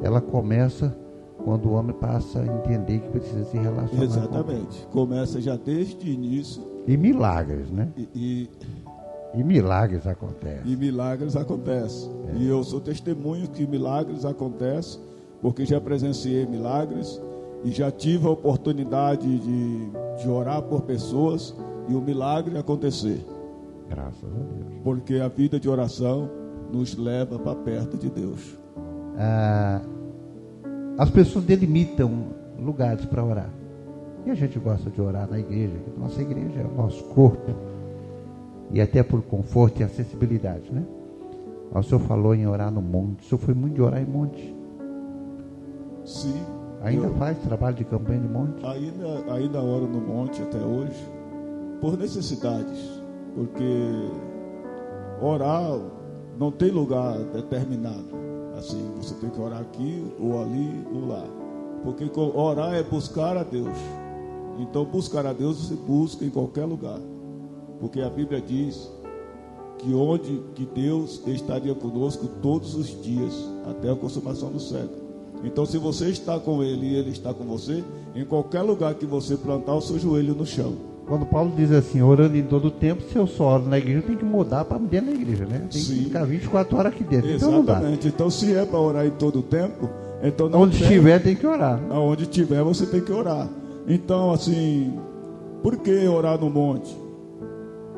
ela começa quando o homem passa a entender que precisa se relacionar. Exatamente. Começa já desde o início. E milagres, né? E milagres acontecem. E milagres acontecem. E eu sou testemunho que milagres acontecem, porque já presenciei milagres e já tive a oportunidade de orar por pessoas e o milagre acontecer. Graças a Deus. Porque a vida de oração nos leva para perto de Deus. As pessoas delimitam lugares para orar. E a gente gosta de orar na igreja. Nossa igreja é o nosso corpo. E até por conforto e acessibilidade, né? O senhor falou em orar no monte. O senhor foi muito de orar em monte? Sim. Ainda faz trabalho de campanha de monte? Ainda oro no monte até hoje. Por necessidades. Porque orar não tem lugar determinado. Assim, você tem que orar aqui, ou ali, ou lá. Porque orar é buscar a Deus. Então, buscar a Deus você busca em qualquer lugar. Porque a Bíblia diz que Deus estaria conosco todos os dias, até a consumação do século. Então, se você está com Ele e Ele está com você, em qualquer lugar que você plantar o seu joelho no chão. Quando Paulo diz assim, orando em todo o tempo, se eu só oro na igreja, eu tenho que mudar para dentro da igreja, né? Tem que ficar 24 horas aqui dentro. Exatamente. Então, se é para orar em todo o tempo, então não onde estiver tem que orar. Aonde estiver você tem que orar. Então, assim, por que orar no monte?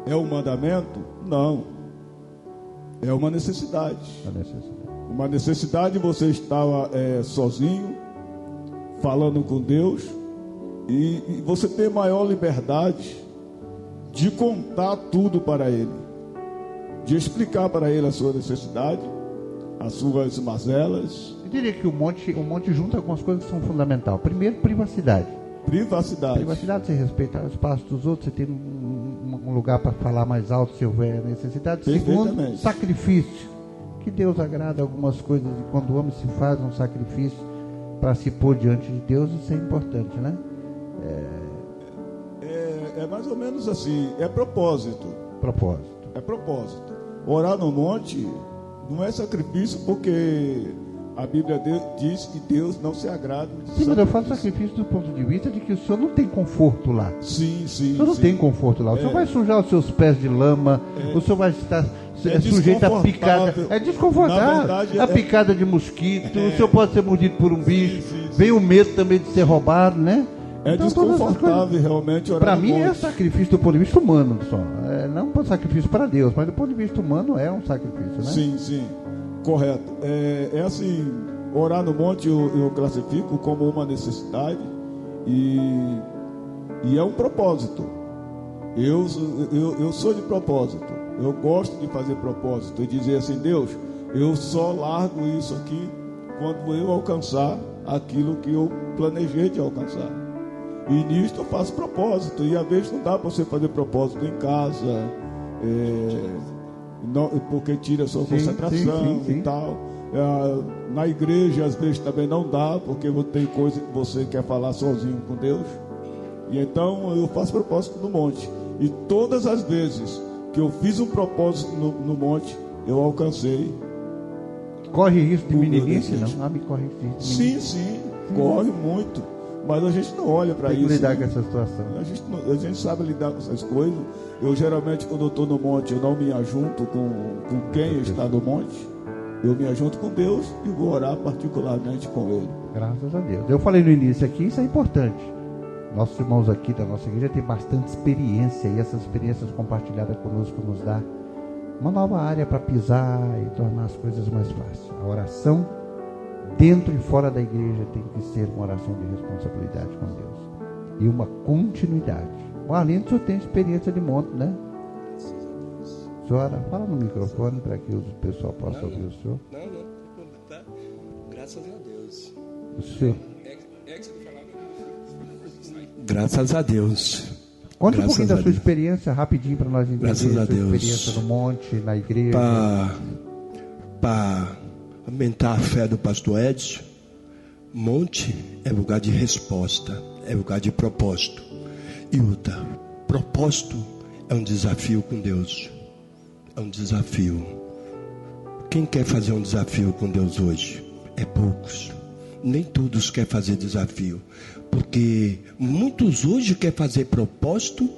É um mandamento? Não. É uma necessidade. Uma necessidade, você estava sozinho, falando com Deus, e você tem maior liberdade de contar tudo para Ele, de explicar para Ele a sua necessidade, as suas mazelas. Eu diria que o monte junta algumas coisas que são fundamentais. Primeiro, privacidade. Privacidade. Privacidade, você respeitar o espaço dos outros, você tem um lugar para falar mais alto se houver necessidade. Segundo, sacrifício. Que Deus agrada algumas coisas, e quando o homem se faz um sacrifício para se pôr diante de Deus, isso é importante, né? É mais ou menos assim, é propósito. É propósito. Orar no monte não é sacrifício, porque a Bíblia diz que Deus não se agrada de Sim, mas eu faço sacrifício do ponto de vista de que o senhor não tem conforto lá. Sim. O senhor não tem conforto lá. O senhor vai sujar os seus pés de lama, o senhor vai estar sujeito a picada. É desconfortável. Verdade, a picada de mosquito, o senhor pode ser mordido por um bicho. Vem o medo também de ser roubado, né? É então, desconfortável realmente orar. Para mim é sacrifício do ponto de vista humano só. Não um sacrifício para Deus, mas do ponto de vista humano é um sacrifício, né? Sim. Correto. É assim, orar no monte eu classifico como uma necessidade e é um propósito. Eu sou de propósito. Eu gosto de fazer propósito e dizer assim, Deus, eu só largo isso aqui quando eu alcançar aquilo que eu planejei de alcançar. E nisto eu faço propósito. E às vezes não dá para você fazer propósito em casa, porque tira a sua concentração e tal. Na igreja às vezes também não dá, porque tem coisa que você quer falar sozinho com Deus. E então eu faço propósito no monte. E todas as vezes que eu fiz um propósito no monte, eu alcancei. Corre risco de meninice? Não me corre risco de meninice. Sim, corre muito. Mas a gente não olha para isso. Tem que lidar com essa situação. A gente sabe lidar com essas coisas. Eu geralmente, quando eu estou no monte, eu não me ajunto com quem está no monte. Eu me ajunto com Deus e vou orar particularmente com Ele. Graças a Deus. Eu falei no início aqui, isso é importante. Nossos irmãos aqui da nossa igreja têm bastante experiência, e essas experiências compartilhadas conosco nos dá uma nova área para pisar e tornar as coisas mais fáceis. A oração dentro e fora da igreja tem que ser uma oração de responsabilidade com Deus e uma continuidade. O Arlindo, o senhor tem experiência de monte, né? Senhora, fala no microfone para que o pessoal possa ouvir o senhor. Não, graças a Deus. O senhor? Graças a Deus. Conte um pouquinho da sua experiência, rapidinho, para nós entendermos. Graças a Deus. Experiência no monte, na igreja. Para aumentar a fé do pastor Edson, monte é lugar de resposta, é lugar de propósito. E outra, propósito é um desafio com Deus. É um desafio. Quem quer fazer um desafio com Deus hoje? É poucos. Nem todos querem fazer desafio. Porque muitos hoje querem fazer propósito,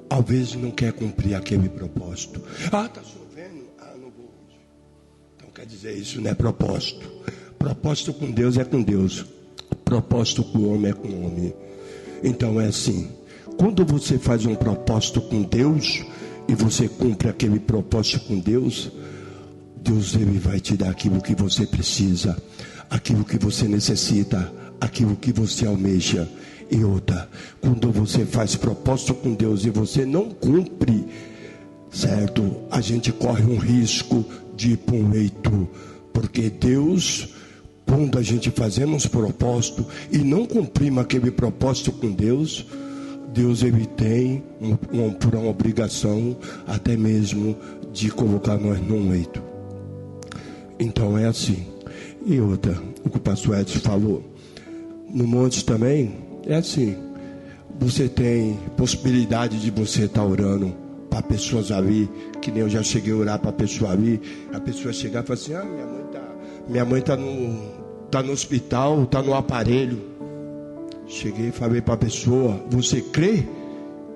às vezes não quer cumprir aquele propósito. Está chovendo? Não vou hoje. Então quer dizer, isso não é propósito. Propósito com Deus é com Deus. Propósito com o homem é com o homem. Então é assim, quando você faz um propósito com Deus e você cumpre aquele propósito com Deus, Deus ele vai te dar aquilo que você precisa, aquilo que você necessita, aquilo que você almeja. E outra, quando você faz propósito com Deus e você não cumpre, certo? A gente corre um risco de ir para um leito, porque Deus, quando a gente fazemos propósito e não cumprimos aquele propósito com Deus, Deus ele tem uma obrigação até mesmo de colocar nós num leito. Então é assim. E outra, o que o pastor Edson falou, no monte também é assim, você tem possibilidade de você estar orando para pessoas ali, que nem eu já cheguei a orar para a pessoa ali, a pessoa chegar e falar assim, minha mãe tá no hospital, está no aparelho. Cheguei e falei para a pessoa, você crê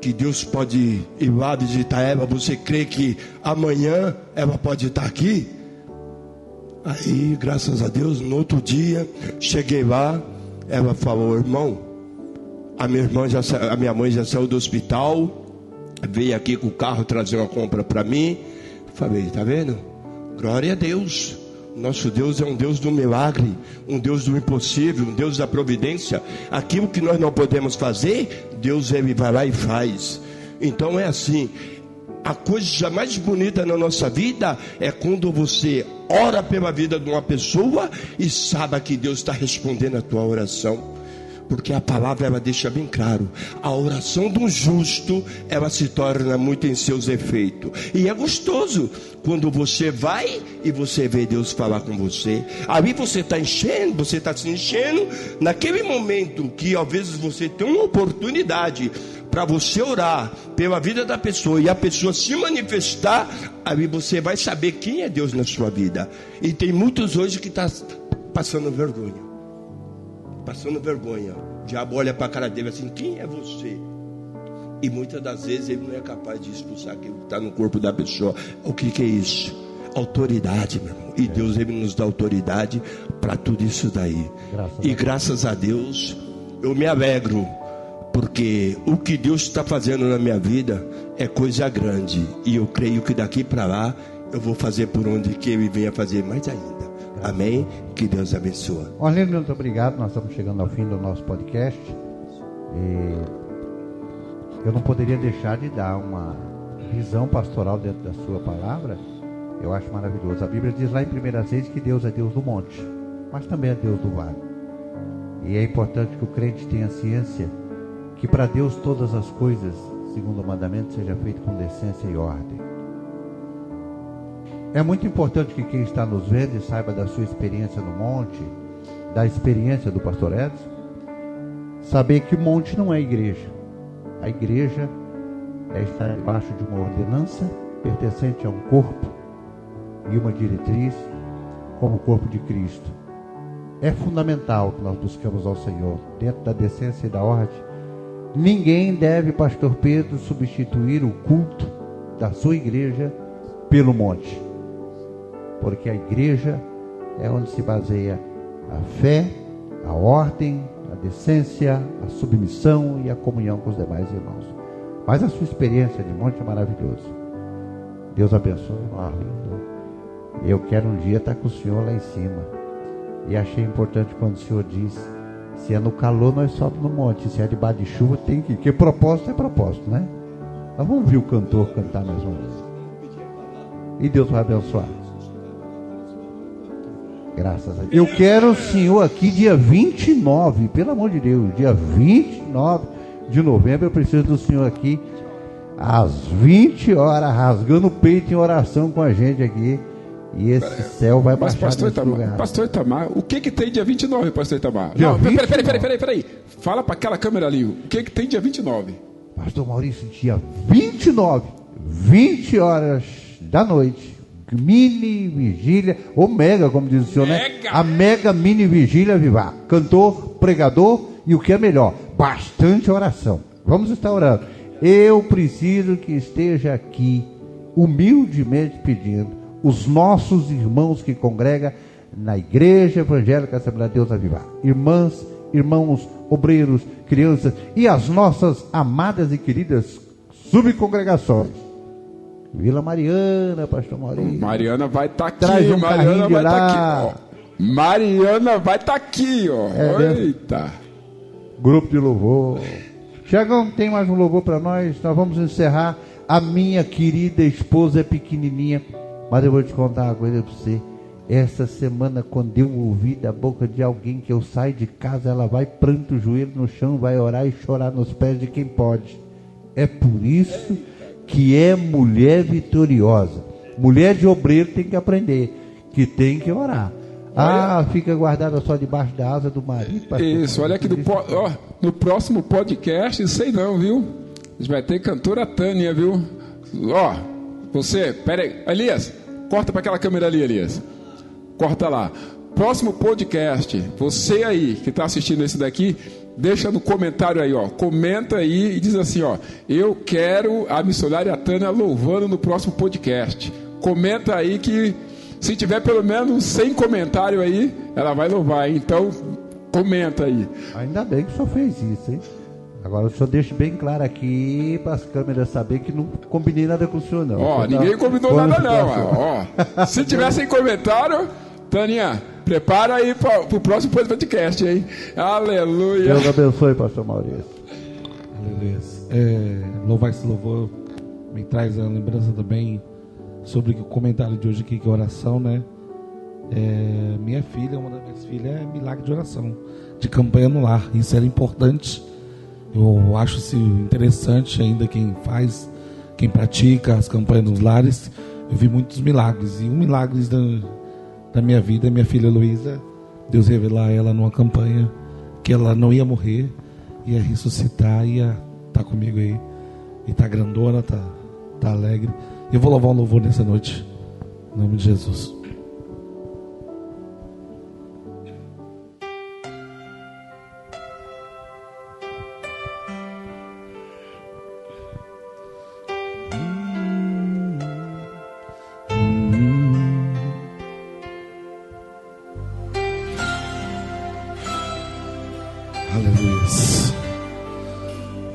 que Deus pode ir lá visitar ela? Você crê que amanhã ela pode estar aqui? Aí, graças a Deus, no outro dia, cheguei lá, ela falou, irmão, a minha mãe já saiu do hospital, veio aqui com o carro trazer uma compra para mim. Falei, tá vendo? Glória a Deus. Nosso Deus é um Deus do milagre, um Deus do impossível, um Deus da providência. Aquilo que nós não podemos fazer, Deus ele vai lá e faz. Então é assim, a coisa mais bonita na nossa vida é quando você ora pela vida de uma pessoa e sabe que Deus está respondendo a tua oração. Porque a palavra ela deixa bem claro, a oração do justo ela se torna muito em seus efeitos. E é gostoso quando você vai e você vê Deus falar com você. Ali você está enchendo, você está se enchendo. Naquele momento que às vezes você tem uma oportunidade para você orar pela vida da pessoa e a pessoa se manifestar, ali você vai saber quem é Deus na sua vida. E tem muitos hoje que estão passando vergonha. Passando vergonha. O diabo olha para a cara dele assim: quem é você? E muitas das vezes ele não é capaz de expulsar aquilo que está no corpo da pessoa. O que é isso? Autoridade, meu irmão. E Deus, ele nos dá autoridade para tudo isso daí. Graças a Deus eu me alegro, porque o que Deus está fazendo na minha vida é coisa grande. E eu creio que daqui para lá eu vou fazer por onde que Ele venha fazer mais ainda. Amém? Que Deus abençoe. Orlando, muito obrigado. Nós estamos chegando ao fim do nosso podcast. Eu não poderia deixar de dar uma visão pastoral dentro da sua palavra. Eu acho maravilhoso. A Bíblia diz lá em 1 Reis que Deus é Deus do monte, mas também é Deus do vale. E é importante que o crente tenha ciência que para Deus todas as coisas, segundo o mandamento, seja feito com decência e ordem. É muito importante que quem está nos vendo saiba da sua experiência no monte, da experiência do pastor Edson, saber que o monte não é igreja. A igreja é estar debaixo de uma ordenança pertencente a um corpo e uma diretriz como o corpo de Cristo. É fundamental que nós buscamos ao Senhor dentro da decência e da ordem. Ninguém deve, pastor Pedro, substituir o culto da sua igreja pelo monte, porque a igreja é onde se baseia a fé, a ordem, a decência, a submissão e a comunhão com os demais irmãos. Mas a sua experiência de monte é maravilhosa. Deus abençoe, Arlindo. Eu quero um dia estar com o senhor lá em cima. E achei importante quando o senhor disse: se é no calor nós sobemos no monte, se é debaixo de chuva tem que ir, porque propósito é propósito, né? Mas vamos ver o cantor cantar mais uma vez. E Deus vai abençoar. Graças a Deus. Eu quero o senhor aqui dia 29, pelo amor de Deus, dia 29 de novembro, eu preciso do senhor aqui às 20 horas, rasgando o peito em oração com a gente aqui. E esse céu vai baixar nesse lugar. Pastor Itamar, o que tem dia 29, pastor Itamar? Dia Não, 29. peraí. Fala para aquela câmera ali, o que tem dia 29? Pastor Maurício, dia 29, 20 horas da noite, mini vigília, ou mega, como diz o senhor, né? A mega mini vigília Vivar. Cantor, pregador e o que é melhor, bastante oração. Vamos estar orando. Eu preciso que esteja aqui, humildemente pedindo, os nossos irmãos que congregam na Igreja Evangélica Assembleia de Deus Avivar. Irmãs, irmãos, obreiros, crianças e as nossas amadas e queridas subcongregações. Vila Mariana, pastor Maurício. Mariana vai estar aqui. Traz um Mariana vai lá. estar aqui. Ó. Mariana vai estar aqui, ó. Eita. Grupo de louvor. Tiagão, tem mais um louvor para nós? Nós vamos encerrar. A minha querida esposa é pequenininha, mas eu vou te contar uma coisa para você. Essa semana, quando eu ouvi da boca de alguém que eu saio de casa, ela vai pranto o joelho no chão, vai orar e chorar nos pés de quem pode. É por isso que é mulher vitoriosa. Mulher de obreiro tem que aprender, que tem que orar. Fica guardada só debaixo da asa do marido. Isso, olha aqui no próximo podcast, sei não, viu? A gente vai ter cantora Tânia, viu? Você, pera aí, Elias, corta para aquela câmera ali, Elias. Corta lá. Próximo podcast, você aí que está assistindo esse daqui, deixa no comentário aí, comenta aí e diz assim, eu quero a missionária Tânia louvando no próximo podcast. Comenta aí que se tiver pelo menos 100 comentários aí, ela vai louvar, hein? Então comenta aí. Ainda bem que o senhor fez isso, hein? Agora o senhor deixa bem claro aqui para as câmeras saber que não combinei nada com o senhor, não. Ninguém combinou nada não. Se tiver sem comentário, Taninha, prepara aí para o próximo podcast, hein? Aleluia. Deus abençoe, pastor Maurício. Aleluia. Louvar esse louvor me traz a lembrança também sobre o comentário de hoje aqui, que é oração, né? minha filha, uma das minhas filhas, é milagre de oração, de campanha no lar. Isso era importante. Eu acho isso interessante ainda, quem pratica as campanhas nos lares. Eu vi muitos milagres. E um milagre da minha vida, minha filha Heloísa, Deus revelar a ela numa campanha que ela não ia morrer, ia ressuscitar, ia estar comigo aí. E tá grandona, tá alegre. Eu vou louvar um louvor nessa noite, em nome de Jesus.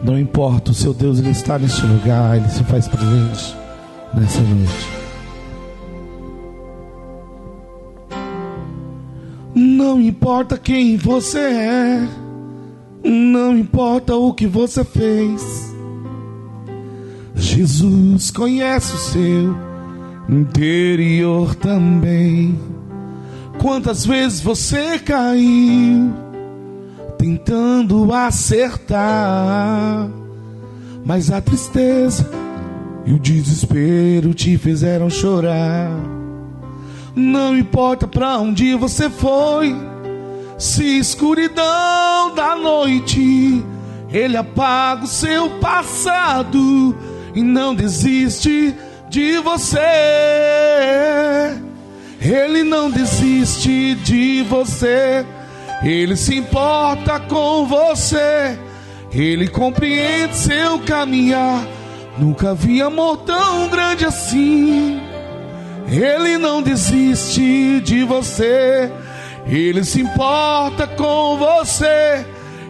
Não importa, o seu Deus, Ele está neste lugar, Ele se faz presente nessa noite. Não importa quem você é, não importa o que você fez, Jesus conhece o seu interior também. Quantas vezes você caiu tentando acertar, mas a tristeza e o desespero te fizeram chorar. Não importa pra onde você foi, se escuridão da noite, Ele apaga o seu passado e não desiste de você. Ele não desiste de você. Ele se importa com você, Ele compreende seu caminhar. Nunca vi amor tão grande assim. Ele não desiste de você, Ele se importa com você,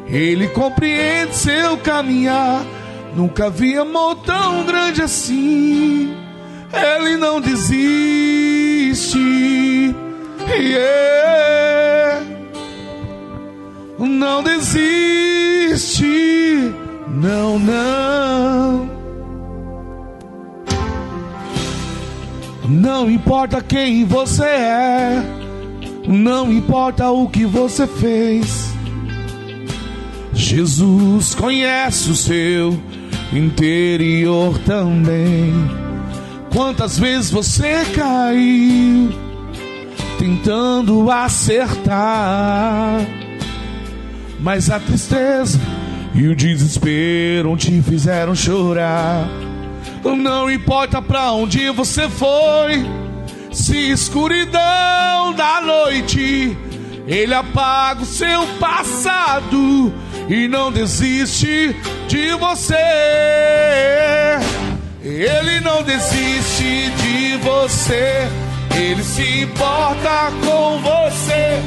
Ele compreende seu caminhar. Nunca vi amor tão grande assim. Ele não desiste, não desiste, não, não. Não importa quem você é, não importa o que você fez, Jesus conhece o seu interior também. Quantas vezes você caiu tentando acertar, mas a tristeza e o desespero te fizeram chorar. Não importa pra onde você foi, se escuridão da noite, Ele apaga o seu passado e não desiste de você. Ele não desiste de você, Ele se importa com você.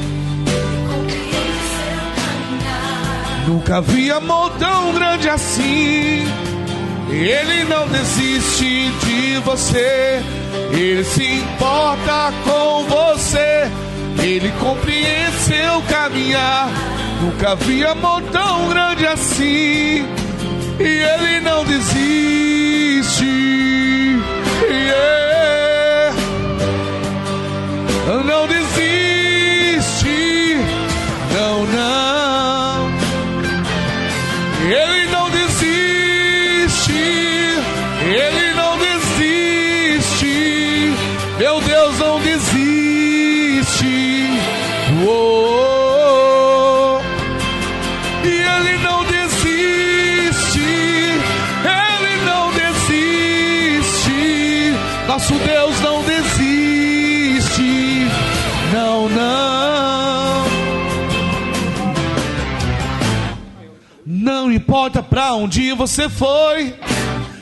Nunca vi amor tão grande assim. Ele não desiste de você, Ele se importa com você, Ele compreende seu caminhar. Nunca vi amor tão grande assim. E Ele não desiste, não desiste, não, não. Ele não desiste, Ele não desiste, meu Deus não desiste. Oh, e Ele não desiste, Ele não desiste. Nosso Deus não desiste, não, não. Não importa pra onde você foi,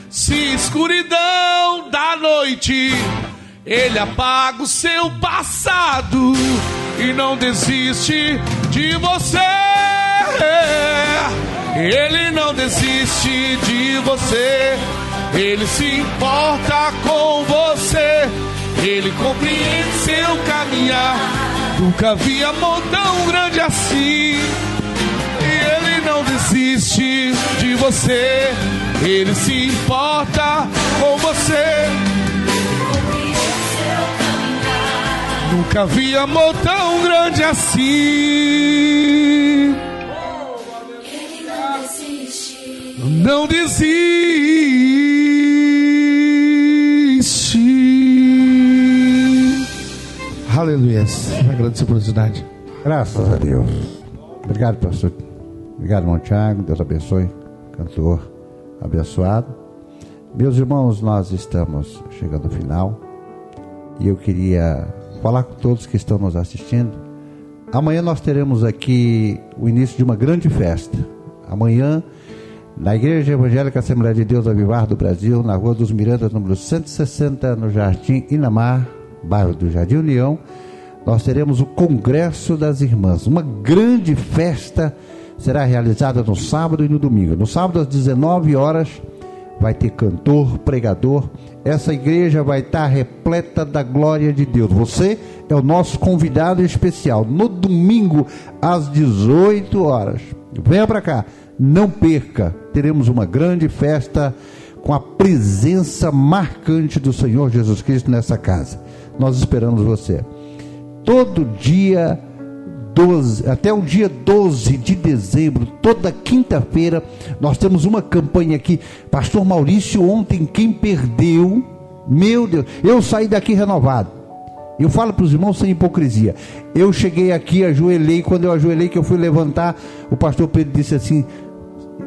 se escuridão da noite, Ele apaga o seu passado e não desiste de você. Ele não desiste de você, Ele se importa com você, Ele compreende seu caminhar. Nunca vi amor tão grande assim. Ele não desiste de você, Ele se importa com você. Nunca vi amor tão grande assim. Ele não desiste. Não desiste. Aleluia. Agradeço a oportunidade. Graças a Deus. Obrigado, pastor. Obrigado, irmão Tiago. Deus abençoe. Cantor abençoado. Meus irmãos, nós estamos chegando ao final. E eu queria falar com todos que estão nos assistindo. Amanhã nós teremos aqui o início de uma grande festa. Amanhã, na Igreja Evangélica Assembleia de Deus Avivar do Brasil, na Rua dos Mirandas, número 160, no Jardim Inamar, bairro do Jardim União, nós teremos o Congresso das Irmãs. Uma grande festa será realizada no sábado e no domingo. No sábado, às 19 horas, vai ter cantor, pregador. Essa igreja vai estar repleta da glória de Deus. Você é o nosso convidado especial. No domingo, às 18 horas. Venha para cá, não perca. Teremos uma grande festa com a presença marcante do Senhor Jesus Cristo nessa casa. Nós esperamos você. Todo dia 12, até o dia 12 de dezembro, toda quinta-feira, nós temos uma campanha aqui. Pastor Maurício, ontem quem perdeu, meu Deus, eu saí daqui renovado. Eu falo para os irmãos sem hipocrisia. Eu cheguei aqui, ajoelhei, quando eu ajoelhei que eu fui levantar, o pastor Pedro disse assim: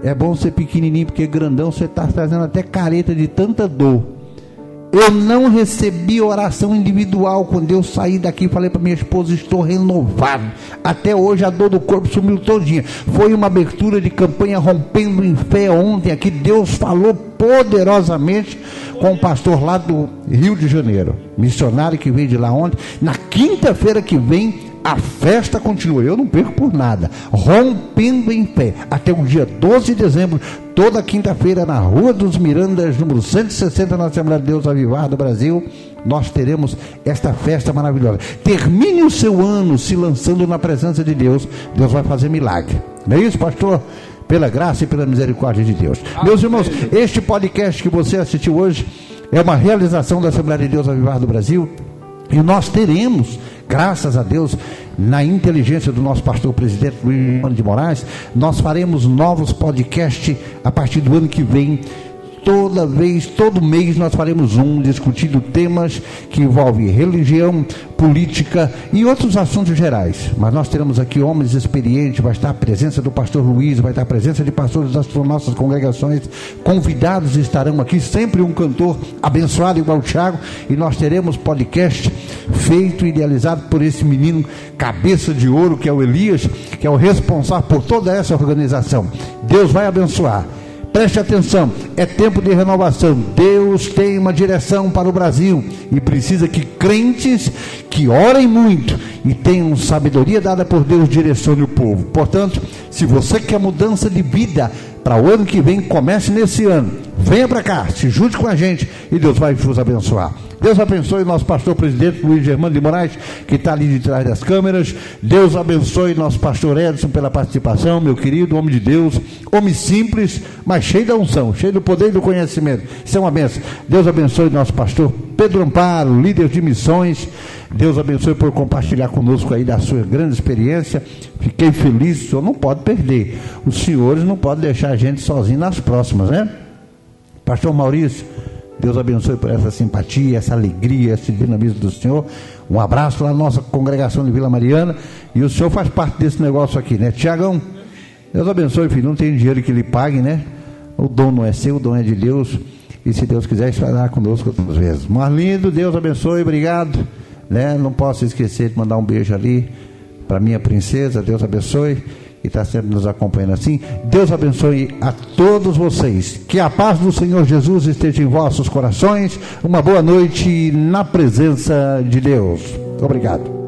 é bom ser pequenininho, porque grandão você está trazendo até careta de tanta dor. Eu não recebi oração individual. Quando eu saí daqui, falei para minha esposa: estou renovado. Até hoje a dor do corpo sumiu todinha. Foi uma abertura de campanha Rompendo em Fé ontem aqui. Deus falou poderosamente com o pastor lá do Rio de Janeiro, missionário que veio de lá ontem. Na quinta-feira que vem a festa continua. Eu não perco por nada. Rompendo em Fé, até o dia 12 de dezembro, toda quinta-feira, na Rua dos Mirandas, número 160, na Assembleia de Deus Avivar do Brasil, nós teremos esta festa maravilhosa. Termine o seu ano se lançando na presença de Deus. Deus vai fazer milagre. Não é isso, pastor? Pela graça e pela misericórdia de Deus. Meus irmãos, este podcast que você assistiu hoje é uma realização da Assembleia de Deus Avivar do Brasil. E nós teremos, graças a Deus, na inteligência do nosso pastor presidente Luiz de Moraes, nós faremos novos podcasts a partir do ano que vem. Toda vez, todo mês nós faremos discutindo temas que envolvem religião, política e outros assuntos gerais. Mas nós teremos aqui homens experientes, vai estar a presença do pastor Luiz, vai estar a presença de pastores das nossas congregações, convidados estarão aqui, sempre um cantor abençoado igual o Thiago, e nós teremos podcast feito e idealizado por esse menino cabeça de ouro que é o Elias, que é o responsável por toda essa organização. Deus vai abençoar. Preste atenção, é tempo de renovação. Deus tem uma direção para o Brasil e precisa que crentes que orem muito e tenham sabedoria dada por Deus direcione o povo. Portanto, se você quer mudança de vida para o ano que vem, comece nesse ano. Venha para cá, se junte com a gente e Deus vai nos abençoar. Deus abençoe nosso pastor presidente Luiz Germano de Moraes, que está ali de trás das câmeras. Deus abençoe nosso pastor Edson pela participação, meu querido homem de Deus, homem simples, mas cheio da unção, cheio do poder e do conhecimento. Isso é uma bênção. Deus abençoe nosso pastor Pedro Amparo, líder de missões. Deus abençoe por compartilhar conosco aí da sua grande experiência. Fiquei feliz. O senhor não pode perder. Os senhores não podem deixar a gente sozinho nas próximas, né? Pastor Maurício, Deus abençoe por essa simpatia, essa alegria, esse dinamismo do senhor. Um abraço lá na nossa congregação de Vila Mariana. E o senhor faz parte desse negócio aqui, né? Tiagão, Deus abençoe, filho. Não tem dinheiro que lhe pague, né? O dom não é seu, o dom é de Deus. E se Deus quiser, estará conosco outras vezes. Marlindo, Deus abençoe, obrigado. Né? Não posso esquecer de mandar um beijo ali para minha princesa. Deus abençoe. E está sempre nos acompanhando assim. Deus abençoe a todos vocês. Que a paz do Senhor Jesus esteja em vossos corações. Uma boa noite na presença de Deus. Obrigado.